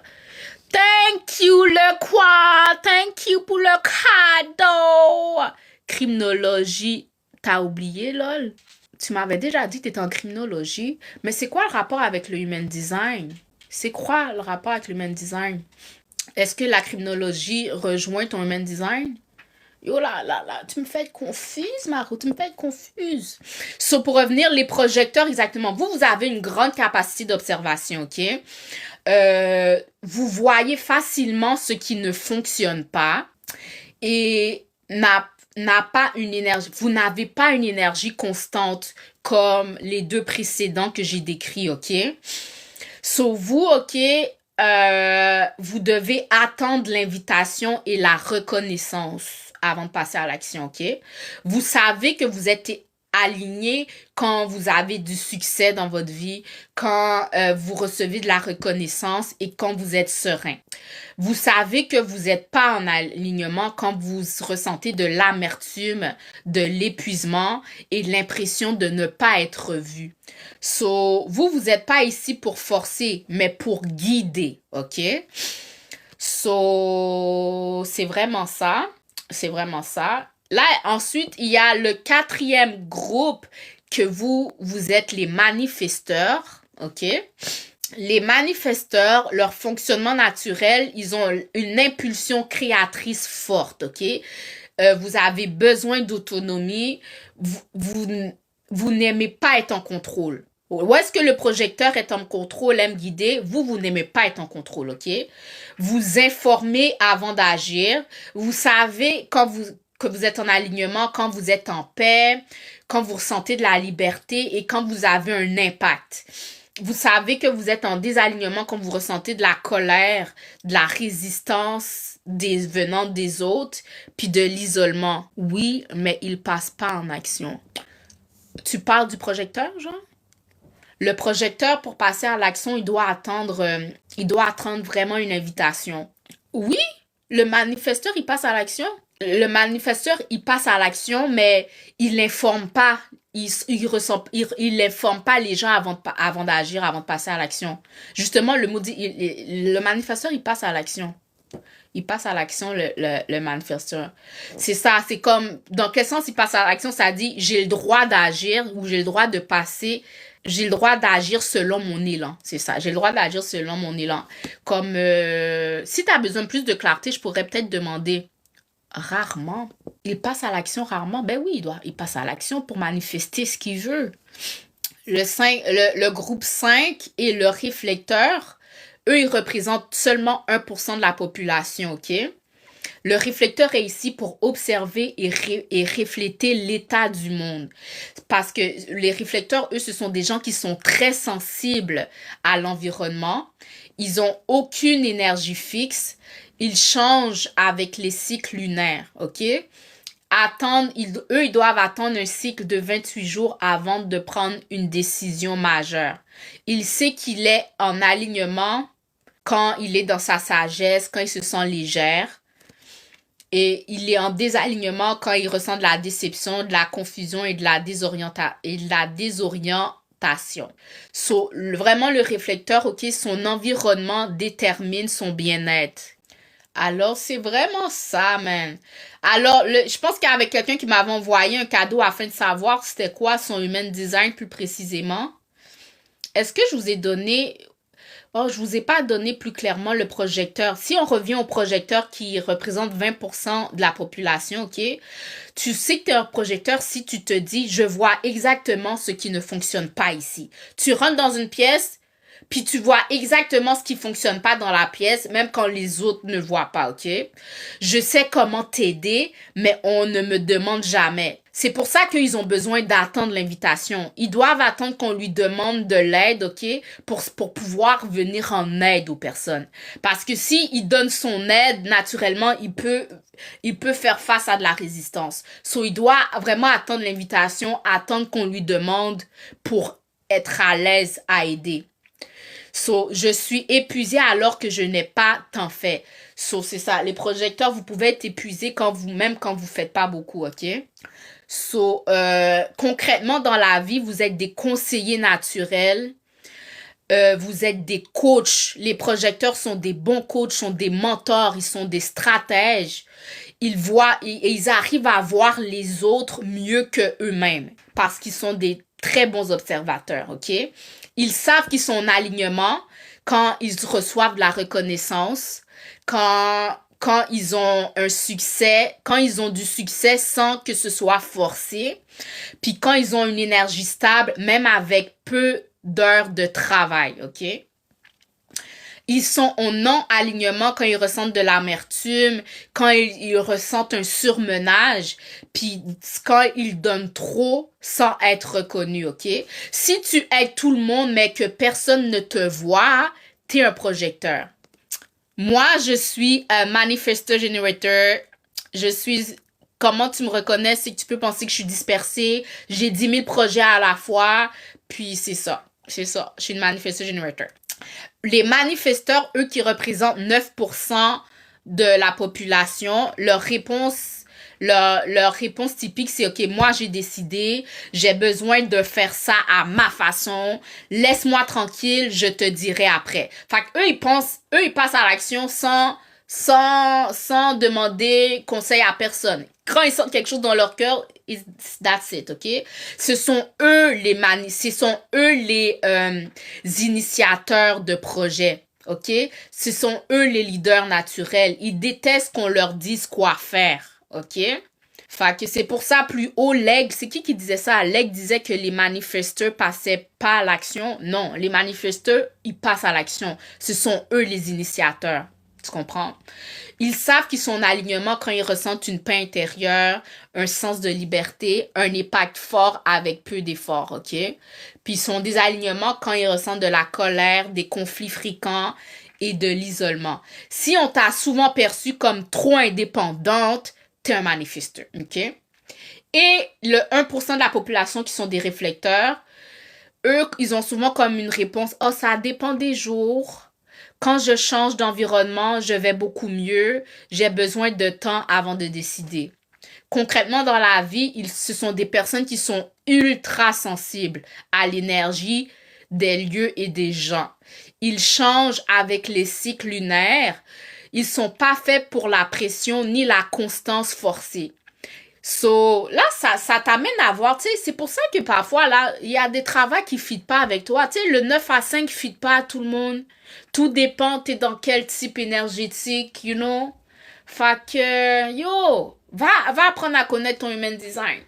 Thank you, le quoi? Thank you pour le cadeau. Criminologie. T'as oublié, lol? Tu m'avais déjà dit que t'étais en criminologie. Mais c'est quoi le rapport avec le human design? C'est quoi le rapport avec le human design? Est-ce que la criminologie rejoint ton human design? Yo là, tu me fais être confuse, Maro, tu me fais être confuse. So, pour revenir, les projecteurs, exactement. Vous avez une grande capacité d'observation, OK? Vous voyez facilement ce qui ne fonctionne pas et n'a pas une énergie. Vous n'avez pas une énergie constante comme les deux précédents que j'ai décrits, OK? So, vous, OK, vous devez attendre l'invitation et la reconnaissance avant de passer à l'action, OK? Vous savez que vous êtes aligné quand vous avez du succès dans votre vie, quand vous recevez de la reconnaissance et quand vous êtes serein. Vous savez que vous n'êtes pas en alignement quand vous ressentez de l'amertume, de l'épuisement et de l'impression de ne pas être vu. So, vous n'êtes pas ici pour forcer, mais pour guider, ok? So, c'est vraiment ça. C'est vraiment ça. Là, ensuite, il y a le quatrième groupe que vous êtes les manifesteurs, ok? Les manifesteurs, leur fonctionnement naturel, ils ont une impulsion créatrice forte, ok? Vous avez besoin d'autonomie. Vous n'aimez pas être en contrôle. Où est-ce que le projecteur est en contrôle, aime guider? Vous n'aimez pas être en contrôle, ok? Vous informez avant d'agir. Vous savez que vous êtes en alignement, quand vous êtes en paix, quand vous ressentez de la liberté et quand vous avez un impact. Vous savez que vous êtes en désalignement quand vous ressentez de la colère, de la résistance venant des autres, puis de l'isolement. Oui, mais il ne passe pas en action. Tu parles du projecteur, genre? Le projecteur, pour passer à l'action, il doit attendre vraiment une invitation. Oui, le manifesteur, il passe à l'action. Le manifesteur, il passe à l'action, mais il n'informe pas. Il n'informe pas les gens avant d'agir, avant de passer à l'action. Justement, le manifesteur, il passe à l'action. Il passe à l'action, le manifesteur. C'est ça, c'est comme, dans quel sens il passe à l'action? Ça dit, j'ai le droit d'agir ou j'ai le droit de passer, j'ai le droit d'agir selon mon élan. C'est ça, j'ai le droit d'agir selon mon élan. Comme, si tu as besoin de plus de clarté, je pourrais peut-être demander, rarement, il passe à l'action rarement? Ben oui, il passe à l'action pour manifester ce qu'il veut. Le groupe 5 et le réflecteur, eux, ils représentent seulement 1% de la population, ok? Le réflecteur est ici pour observer et refléter l'état du monde. Parce que les réflecteurs, eux, ce sont des gens qui sont très sensibles à l'environnement. Ils n'ont aucune énergie fixe. Ils changent avec les cycles lunaires, ok? Ils doivent attendre un cycle de 28 jours avant de prendre une décision majeure. Il sait qu'il est en alignement quand il est dans sa sagesse, quand il se sent légère. Et il est en désalignement quand il ressent de la déception, de la confusion et de la désorientation. Vraiment, le réflecteur, ok, son environnement détermine son bien-être. Alors, c'est vraiment ça, man. Alors, je pense qu'avec quelqu'un qui m'avait envoyé un cadeau afin de savoir c'était quoi son human design plus précisément. Est-ce que je vous ai donné... Oh, je vous ai pas donné plus clairement le projecteur. Si on revient au projecteur qui représente 20% de la population, ok? Tu sais que tu es un projecteur si tu te dis, je vois exactement ce qui ne fonctionne pas ici. Tu rentres dans une pièce, puis tu vois exactement ce qui fonctionne pas dans la pièce, même quand les autres ne voient pas, ok? Je sais comment t'aider, mais on ne me demande jamais. C'est pour ça qu'ils ont besoin d'attendre l'invitation. Ils doivent attendre qu'on lui demande de l'aide, ok? Pour pouvoir venir en aide aux personnes. Parce que s'il donne son aide, naturellement, il peut faire face à de la résistance. Il doit vraiment attendre l'invitation, attendre qu'on lui demande pour être à l'aise à aider. Je suis épuisée alors que je n'ai pas tant fait. C'est ça. Les projecteurs, vous pouvez être épuisés même quand vous faites pas beaucoup, ok? Concrètement, dans la vie, vous êtes des conseillers naturels. Vous êtes des coachs. Les projecteurs sont des bons coachs, sont des mentors, ils sont des stratèges. Ils arrivent à voir les autres mieux que eux-mêmes parce qu'ils sont des très bons observateurs, ok? Ils savent qu'ils sont en alignement quand ils reçoivent de la reconnaissance, quand ils ont un succès, quand ils ont du succès sans que ce soit forcé, puis quand ils ont une énergie stable, même avec peu d'heures de travail, ok? Ils sont en non-alignement quand ils ressentent de l'amertume, quand ils ressentent un surmenage, puis quand ils donnent trop sans être reconnus, ok? Si tu aides tout le monde, mais que personne ne te voit, t'es un projecteur. Moi, je suis un manifestor generator. Je suis Comment tu me reconnais, c'est que tu peux penser que je suis dispersée, j'ai 10 000 projets à la fois, puis c'est ça. C'est ça. Je suis une manifestor generator. Les manifesteurs, eux qui représentent 9% de la population, leur réponse typique, c'est OK, moi j'ai décidé, j'ai besoin de faire ça à ma façon, laisse-moi tranquille, je te dirai après. Fait que eux ils passent à l'action sans demander conseil à personne. Quand ils sentent quelque chose dans leur cœur, that's it, OK? Ce sont eux les initiateurs de projets, OK? Ce sont eux les leaders naturels. Ils détestent qu'on leur dise quoi faire, OK? Fait que c'est pour ça, plus haut, Leg, c'est qui disait ça? Leg disait que les manifesteurs passaient pas à l'action. Non, les manifesteurs, ils passent à l'action. Ce sont eux les initiateurs. Tu comprends? Ils savent qu'ils sont en alignement quand ils ressentent une paix intérieure, un sens de liberté, un impact fort avec peu d'efforts, OK? Puis ils sont des alignements quand ils ressentent de la colère, des conflits fréquents et de l'isolement. Si on t'a souvent perçu comme trop indépendante, t'es un manifesteur, OK? Et le 1% de la population qui sont des réflecteurs, eux, ils ont souvent comme une réponse, « Oh, ça dépend des jours. Quand je change d'environnement, je vais beaucoup mieux. J'ai besoin de temps avant de décider. » Concrètement, dans la vie, ce sont des personnes qui sont ultra sensibles à l'énergie des lieux et des gens. Ils changent avec les cycles lunaires. Ils sont pas faits pour la pression ni la constance forcée. So, là, ça t'amène à voir, tu sais, c'est pour ça que parfois, là, il y a des travaux qui ne fit pas avec toi. Tu sais, le 9 à 5 ne fit pas à tout le monde. Tout dépend, t'es dans quel type énergétique, you know. Fait que, yo, va apprendre à connaître ton human design.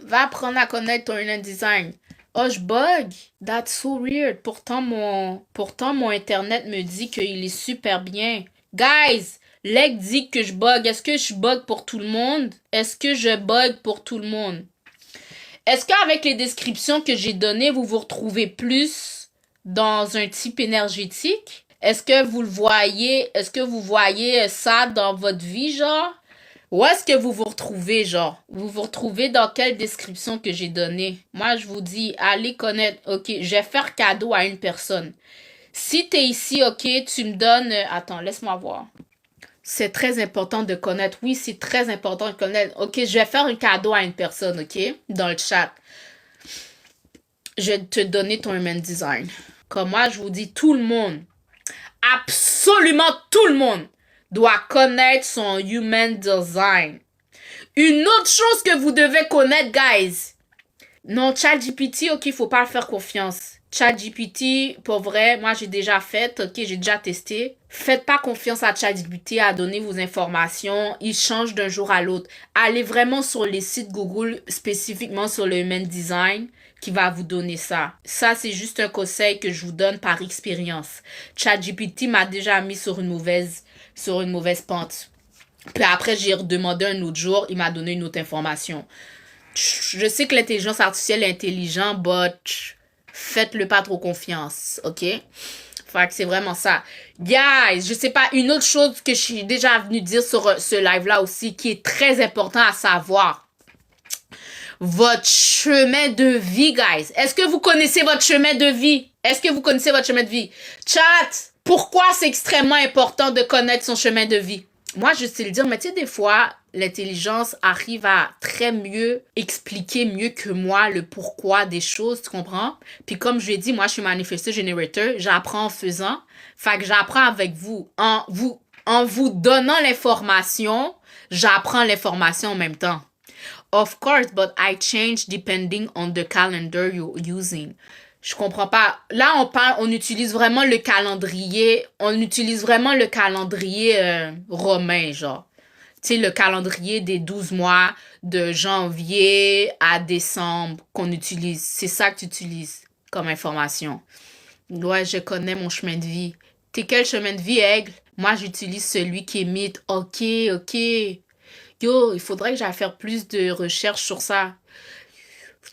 Va apprendre à connaître ton human design. Oh, je bug. That's so weird. Pourtant, mon Internet me dit qu'il est super bien. Guys, Leg dit que je bug. Est-ce que je bug pour tout le monde? Est-ce que je bug pour tout le monde? Est-ce qu'avec les descriptions que j'ai données, vous vous retrouvez plus dans un type énergétique? Est-ce que vous le voyez? Est-ce que vous voyez ça dans votre vie, genre? Où est-ce que vous vous retrouvez, genre? Vous vous retrouvez dans quelle description que j'ai donnée? Moi, je vous dis, allez connaître. OK, je vais faire cadeau à une personne. Si t'es ici, OK, tu me donnes... Attends, laisse-moi voir. C'est très important de connaître. Oui, c'est très important de connaître. OK, je vais faire un cadeau à une personne, OK? Dans le chat. Je vais te donner ton human design. Comme moi, je vous dis, tout le monde, absolument tout le monde, doit connaître son human design. Une autre chose que vous devez connaître, guys. Non, ChatGPT, OK, il faut pas faire confiance. ChatGPT, pour vrai, moi j'ai déjà fait, OK, j'ai déjà testé. Faites pas confiance à ChatGPT à donner vos informations. Il change d'un jour à l'autre. Allez vraiment sur les sites Google, spécifiquement sur le Human Design, qui va vous donner ça. Ça, c'est juste un conseil que je vous donne par expérience. ChatGPT m'a déjà mis sur une mauvaise pente. Puis après, j'ai redemandé un autre jour, il m'a donné une autre information. Je sais que l'intelligence artificielle est intelligente, but faites-le pas trop confiance, OK? Fait que c'est vraiment ça. Guys, je sais pas, une autre chose que je suis déjà venue dire sur ce live-là aussi, qui est très important à savoir. Votre chemin de vie, guys. Est-ce que vous connaissez votre chemin de vie? Est-ce que vous connaissez votre chemin de vie? Chat, pourquoi c'est extrêmement important de connaître son chemin de vie? Moi, je sais le dire, mais tu sais, des fois, l'intelligence arrive à très mieux expliquer mieux que moi le pourquoi des choses, tu comprends? Puis comme je l'ai dit, moi, je suis manifestor generator, j'apprends en faisant. Fait que j'apprends avec vous. En vous donnant l'information, j'apprends l'information en même temps. Of course, but I change depending on the calendar you're using. Je comprends pas. Là, on utilise vraiment le calendrier. On utilise vraiment le calendrier romain, genre. Tu sais, le calendrier des 12 mois de janvier à décembre qu'on utilise. C'est ça que tu utilises comme information. Ouais, je connais mon chemin de vie. T'es quel chemin de vie, Aigle? Moi, j'utilise celui qui est mythe. OK. Yo, il faudrait que j'aille faire plus de recherches sur ça.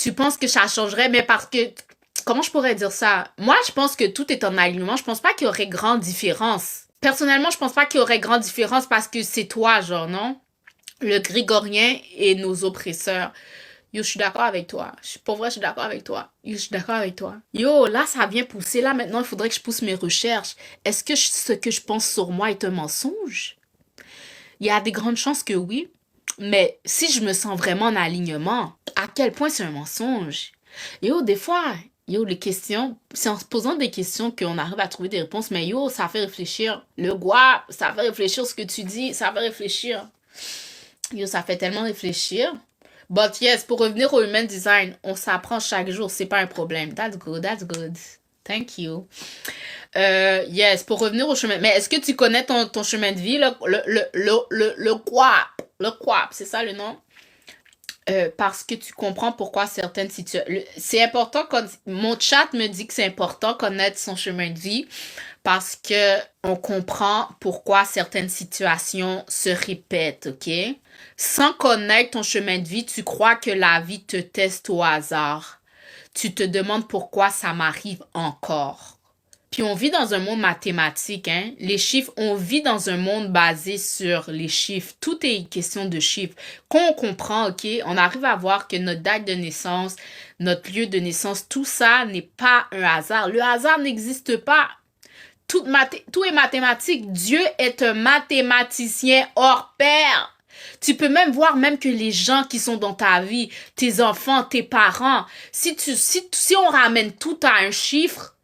Tu penses que ça changerait, mais parce que... Comment je pourrais dire ça? Moi, je pense que tout est en alignement. Je pense pas qu'il y aurait grande différence. Personnellement, je pense pas qu'il y aurait grande différence parce que c'est toi, genre, non? le grégorien et nos oppresseurs. Yo, je suis d'accord avec toi. Pour vrai, je suis d'accord avec toi. Yo, je suis d'accord avec toi. Yo, là, ça vient pousser. Là, maintenant, il faudrait que je pousse mes recherches. Est-ce que ce que je pense sur moi est un mensonge? Il y a des grandes chances que oui. Mais si je me sens vraiment en alignement, à quel point c'est un mensonge? Yo, des fois, yo, les questions, c'est en se posant des questions qu'on arrive à trouver des réponses. Mais yo, ça fait réfléchir. Le guap, ça fait réfléchir ce que tu dis. Ça fait réfléchir. Yo, ça fait tellement réfléchir. But yes, pour revenir au human design, on s'apprend chaque jour, c'est pas un problème. That's good, that's good. Thank you. Yes, pour revenir au chemin. Mais est-ce que tu connais ton chemin de vie, le QAP? Le QAP, c'est ça le nom? Parce que tu comprends pourquoi certaines situations... C'est important, mon chat me dit que c'est important connaître son chemin de vie parce que on comprend pourquoi certaines situations se répètent, ok? Sans connaître ton chemin de vie, tu crois que la vie te teste au hasard. Tu te demandes pourquoi ça m'arrive encore. Puis on vit dans un monde mathématique, hein. Les chiffres, on vit dans un monde basé sur les chiffres. Tout est question de chiffres. Quand on comprend, ok, on arrive à voir que notre date de naissance, notre lieu de naissance, tout ça n'est pas un hasard. Le hasard n'existe pas. Tout est mathématique. Dieu est un mathématicien hors pair. Tu peux même voir même que les gens qui sont dans ta vie, tes enfants, tes parents, si on ramène tout à un chiffre,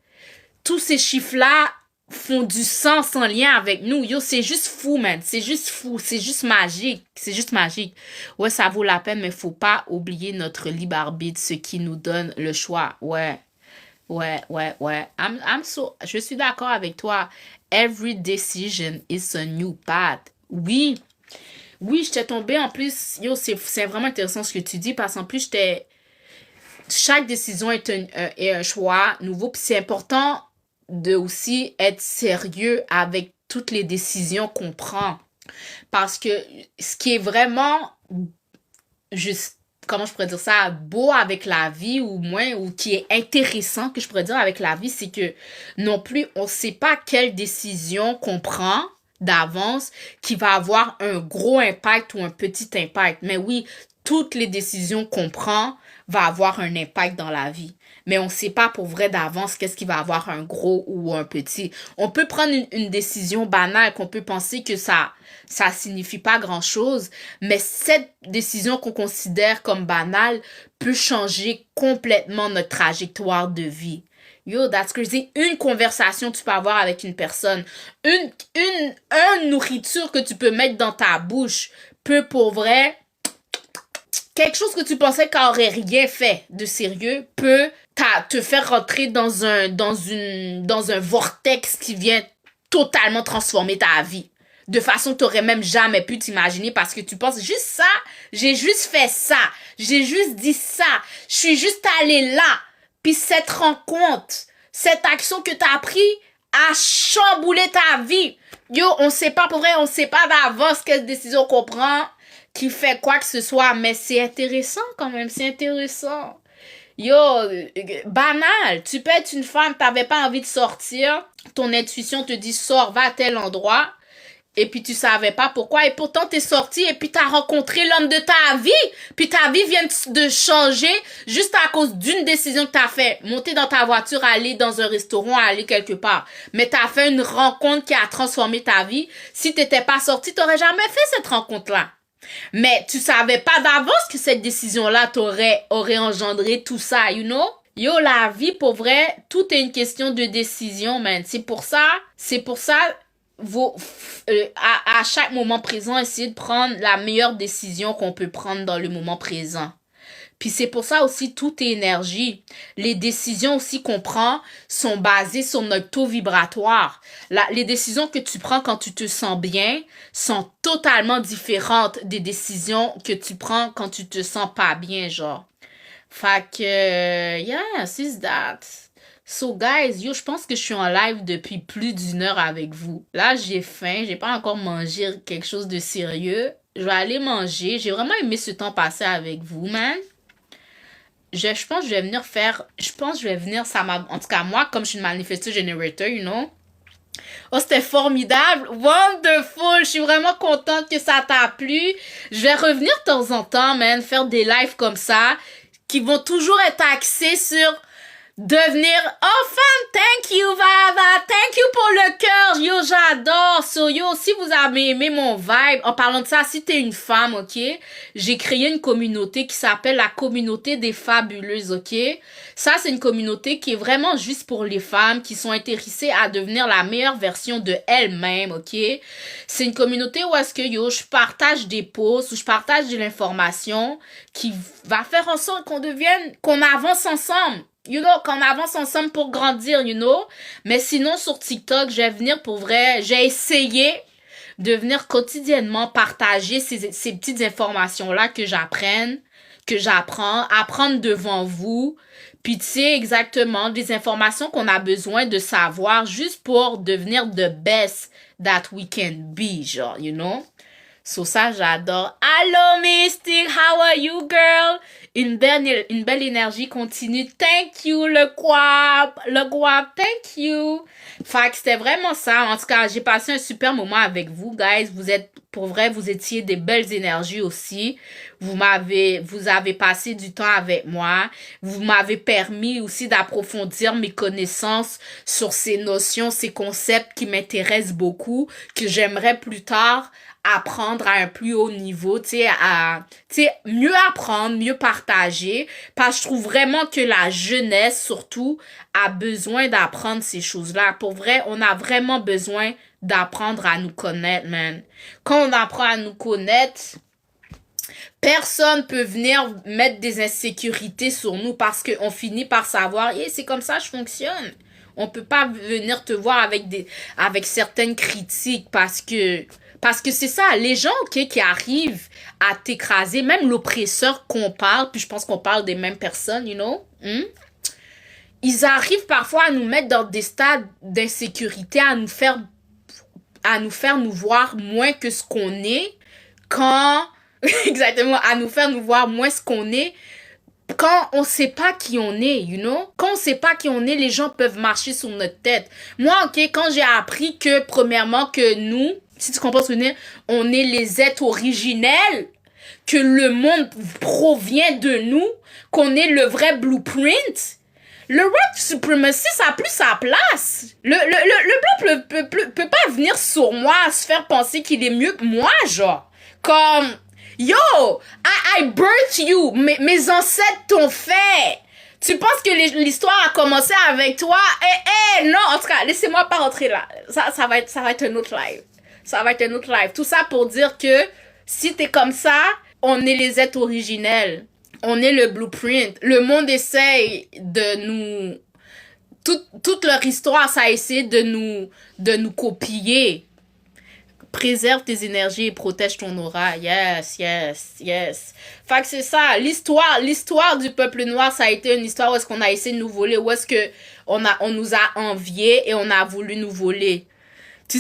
tous ces chiffres-là font du sens en lien avec nous. Yo, c'est juste fou, man. C'est juste fou. C'est juste magique. C'est juste magique. Ouais, ça vaut la peine, mais faut pas oublier notre libre arbitre, ce qui nous donne le choix. Ouais. Ouais. Je suis d'accord avec toi. Every decision is a new path. Oui. Oui, j'étais tombée en plus. Yo, c'est vraiment intéressant ce que tu dis parce qu'en plus, chaque décision est un choix nouveau. Puis c'est important de aussi être sérieux avec toutes les décisions qu'on prend. Parce que ce qui est vraiment juste, comment je pourrais dire ça, beau avec la vie ou moins, ou qui est intéressant que je pourrais dire avec la vie, c'est que non plus, on sait pas quelle décision qu'on prend d'avance qui va avoir un gros impact ou un petit impact. Mais oui, toutes les décisions qu'on prend vont avoir un impact dans la vie. Mais on ne sait pas pour vrai d'avance qu'est-ce qui va avoir un gros ou un petit. On peut prendre une décision banale qu'on peut penser que ça signifie pas grand-chose, mais cette décision qu'on considère comme banale peut changer complètement notre trajectoire de vie. Yo, that's crazy. Une conversation que tu peux avoir avec une personne, une nourriture que tu peux mettre dans ta bouche peut pour vrai, quelque chose que tu pensais qu'elle aurait rien fait de sérieux peut te faire rentrer dans un vortex qui vient totalement transformer ta vie. De façon que tu n'aurais même jamais pu t'imaginer parce que tu penses juste ça, j'ai juste fait ça, j'ai juste dit ça, je suis juste allé là. Puis cette rencontre, cette action que tu as pris a chamboulé ta vie. Yo, on sait pas pour vrai, on sait pas d'avance quelle décision qu'on prend qui fait quoi que ce soit, mais c'est intéressant quand même, c'est intéressant. Yo, banal, tu peux être une femme, t'avais pas envie de sortir, ton intuition te dit sors, va à tel endroit, et puis tu savais pas pourquoi, et pourtant t'es sorti et puis t'as rencontré l'homme de ta vie, puis ta vie vient de changer juste à cause d'une décision que t'as fait, monter dans ta voiture, aller dans un restaurant, aller quelque part, mais t'as fait une rencontre qui a transformé ta vie. Si t'étais pas sorti, t'aurais jamais fait cette rencontre-là. Mais tu savais pas d'avance que cette décision-là aurait engendré tout ça, you know? Yo, la vie, pour vrai, tout est une question de décision, man. C'est pour ça, à chaque moment présent, essayez de prendre la meilleure décision qu'on peut prendre dans le moment présent. Puis c'est pour ça aussi, tout est énergie. Les décisions aussi qu'on prend sont basées sur notre taux vibratoire. Les décisions que tu prends quand tu te sens bien sont totalement différentes des décisions que tu prends quand tu te sens pas bien, genre. Fait que, yeah, c'est that. So guys, yo, je pense que je suis en live depuis plus d'1 heure avec vous. Là, j'ai faim, j'ai pas encore mangé quelque chose de sérieux. Je vais aller manger. J'ai vraiment aimé ce temps passé avec vous, man. Je pense que je vais venir en tout cas moi, comme je suis une manifesteur generator, you know, Oh, c'était formidable. Wonderful. Je suis vraiment contente que ça t'a plu. Je vais revenir de temps en temps, man, faire des lives comme ça, qui vont toujours être axés sur devenir oh femme, thank you Vava, thank you pour le cœur, yo j'adore. So yo, si vous avez aimé mon vibe, en parlant de ça, si t'es une femme, ok, j'ai créé une communauté qui s'appelle la communauté des fabuleuses, ok. Ça c'est une communauté qui est vraiment juste pour les femmes qui sont intéressées à devenir la meilleure version de elles-mêmes, ok. C'est une communauté où est-ce que yo, je partage des posts, où je partage de l'information qui va faire en sorte qu'on avance ensemble. You know, qu'on avance ensemble pour grandir, you know. Mais sinon, sur TikTok, je vais venir pour vrai, j'ai essayé de venir quotidiennement partager ces petites informations-là que j'apprends, apprendre devant vous. Puis, tu sais, exactement, des informations qu'on a besoin de savoir juste pour devenir the best that we can be, genre, you know. So ça, j'adore. Allô, Mystic, how are you, girl? Une belle énergie continue. Thank you, le guap, thank you. Fait que c'était vraiment ça. En tout cas, j'ai passé un super moment avec vous, guys. Pour vrai, vous étiez des belles énergies aussi. Vous avez passé du temps avec moi. Vous m'avez permis aussi d'approfondir mes connaissances sur ces notions, ces concepts qui m'intéressent beaucoup, que j'aimerais plus tard apprendre à un plus haut niveau, tu sais, mieux apprendre, mieux partager, parce que je trouve vraiment que la jeunesse, surtout, a besoin d'apprendre ces choses-là. Pour vrai, on a vraiment besoin d'apprendre à nous connaître, man. Quand on apprend à nous connaître, personne peut venir mettre des insécurités sur nous parce qu'on finit par savoir, c'est comme ça je fonctionne. On peut pas venir te voir avec certaines critiques parce que c'est ça, les gens, ok, qui arrivent à t'écraser, même l'oppresseur qu'on parle, puis je pense qu'on parle des mêmes personnes, you know, ils arrivent parfois à nous mettre dans des stades d'insécurité, à nous faire nous voir moins que ce qu'on est, exactement, à nous faire nous voir moins ce qu'on est, quand on sait pas qui on est, you know? Quand on sait pas qui on est, les gens peuvent marcher sur notre tête. Moi, ok, quand j'ai appris que, premièrement, que nous, si tu comprends ce que je veux dire, on est les êtres originels, que le monde provient de nous, qu'on est le vrai blueprint, le white supremacy, ça a plus sa place. Le blanc peut pas venir sur moi, se faire penser qu'il est mieux que moi, genre. Comme, yo, I birthed you, mes ancêtres t'ont fait. Tu penses que l'histoire a commencé avec toi? Non, en tout cas, laissez-moi pas rentrer là. Ça va être un autre live. Ça va être un autre live. Tout ça pour dire que si t'es comme ça, on est les êtres originels. On est le blueprint. Le monde essaye de nous... Toute leur histoire, ça a essayé de nous copier. Préserve tes énergies et protège ton aura. Yes, yes, yes. Fait que c'est ça. L'histoire du peuple noir, ça a été une histoire où est-ce qu'on a essayé de nous voler, où est-ce que on nous a enviés et on a voulu nous voler.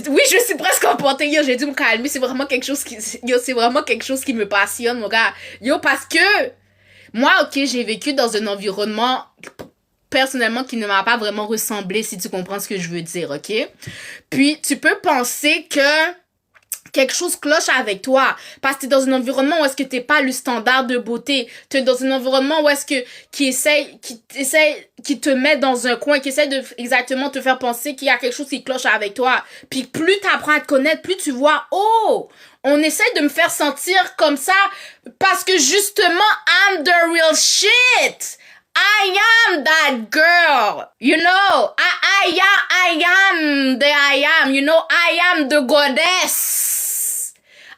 Oui, je suis presque emportée. Yo, j'ai dû me calmer. C'est vraiment quelque chose qui me passionne, mon gars. Yo, parce que moi, ok, j'ai vécu dans un environnement personnellement qui ne m'a pas vraiment ressemblé, si tu comprends ce que je veux dire, ok? Puis, tu peux penser que quelque chose cloche avec toi parce que t'es dans un environnement où est-ce que t'es pas le standard de beauté, t'es dans un environnement où est-ce que qui te met dans un coin, qui essaie de exactement te faire penser qu'il y a quelque chose qui cloche avec toi. Puis plus t'apprends à te connaître, plus tu vois, oh, on essaie de me faire sentir comme ça parce que justement I'm the real shit. I am that girl, you know. I am the I am, you know. I am the goddess.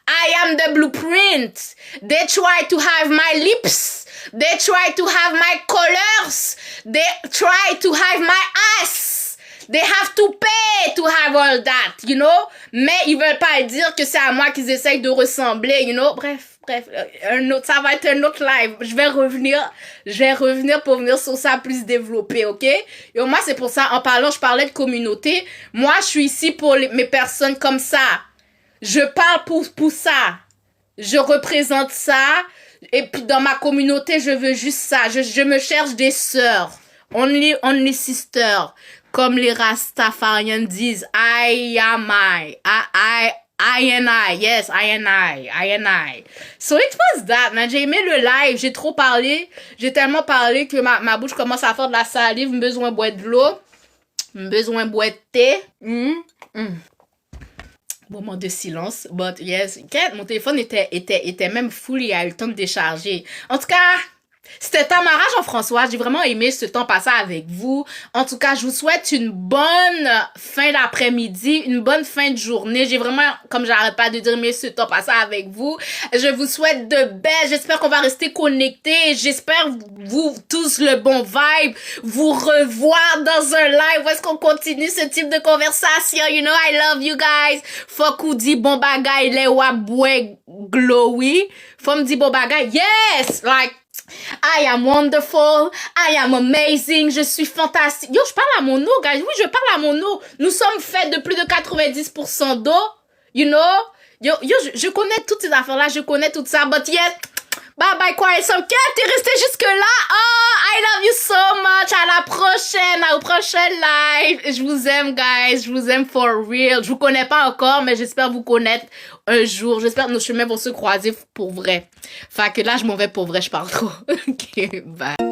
I am the blueprint. They try to have my lips. They try to have my colors. They try to have my ass. They have to pay to have all that, you know. Mais ils veulent pas dire que c'est à moi qu'ils essayent de ressembler, you know. Bref, ça va être un autre live. Je vais revenir pour venir sur ça plus développé, ok? Et moi, c'est pour ça, je parlais de communauté. Moi, je suis ici pour mes personnes comme ça. Je parle pour ça. Je représente ça. Et puis, dans ma communauté, je veux juste ça. Je me cherche des sœurs. Only sister. Comme les Rastafarians disent, I am I and I, yes, I and I. So it was that, man. J'ai aimé le live, j'ai trop parlé. J'ai tellement parlé que ma bouche commence à faire de la salive, besoin de boire de l'eau, besoin de boire de thé. Moment de silence, but yes, mon téléphone était même full, il a eu le temps de décharger. En tout cas, c'était Tamara Jean-François. J'ai vraiment aimé ce temps passé avec vous. En tout cas, je vous souhaite une bonne fin d'après-midi, une bonne fin de journée. J'ai vraiment, comme j'arrête pas de dire, aimé ce temps passé avec vous. Je vous souhaite de belles. J'espère qu'on va rester connectés. J'espère vous tous le bon vibe. Vous revoir dans un live où est-ce qu'on continue ce type de conversation. You know, I love you guys. Faut qu'on dit bon bagay, les wabwe glowy. Faut me dire bon bagay. Yes! Like, I am wonderful, I am amazing, je suis fantastique. Yo, je parle à mon eau, guys. Oui, je parle à mon eau. Nous sommes faits de plus de 90% d'eau. You know? Yo, je connais toutes ces affaires-là, je connais tout ça. But yes, bye bye, Quiet Some Cat, t'es resté jusque-là. Oh, I love you so much. À la prochaine, au prochain live. Je vous aime, guys. Je vous aime for real. Je vous connais pas encore, mais j'espère vous connaître un jour. J'espère que nos chemins vont se croiser pour vrai. Fait que là, je m'en vais pour vrai, je parle trop. Ok, bye.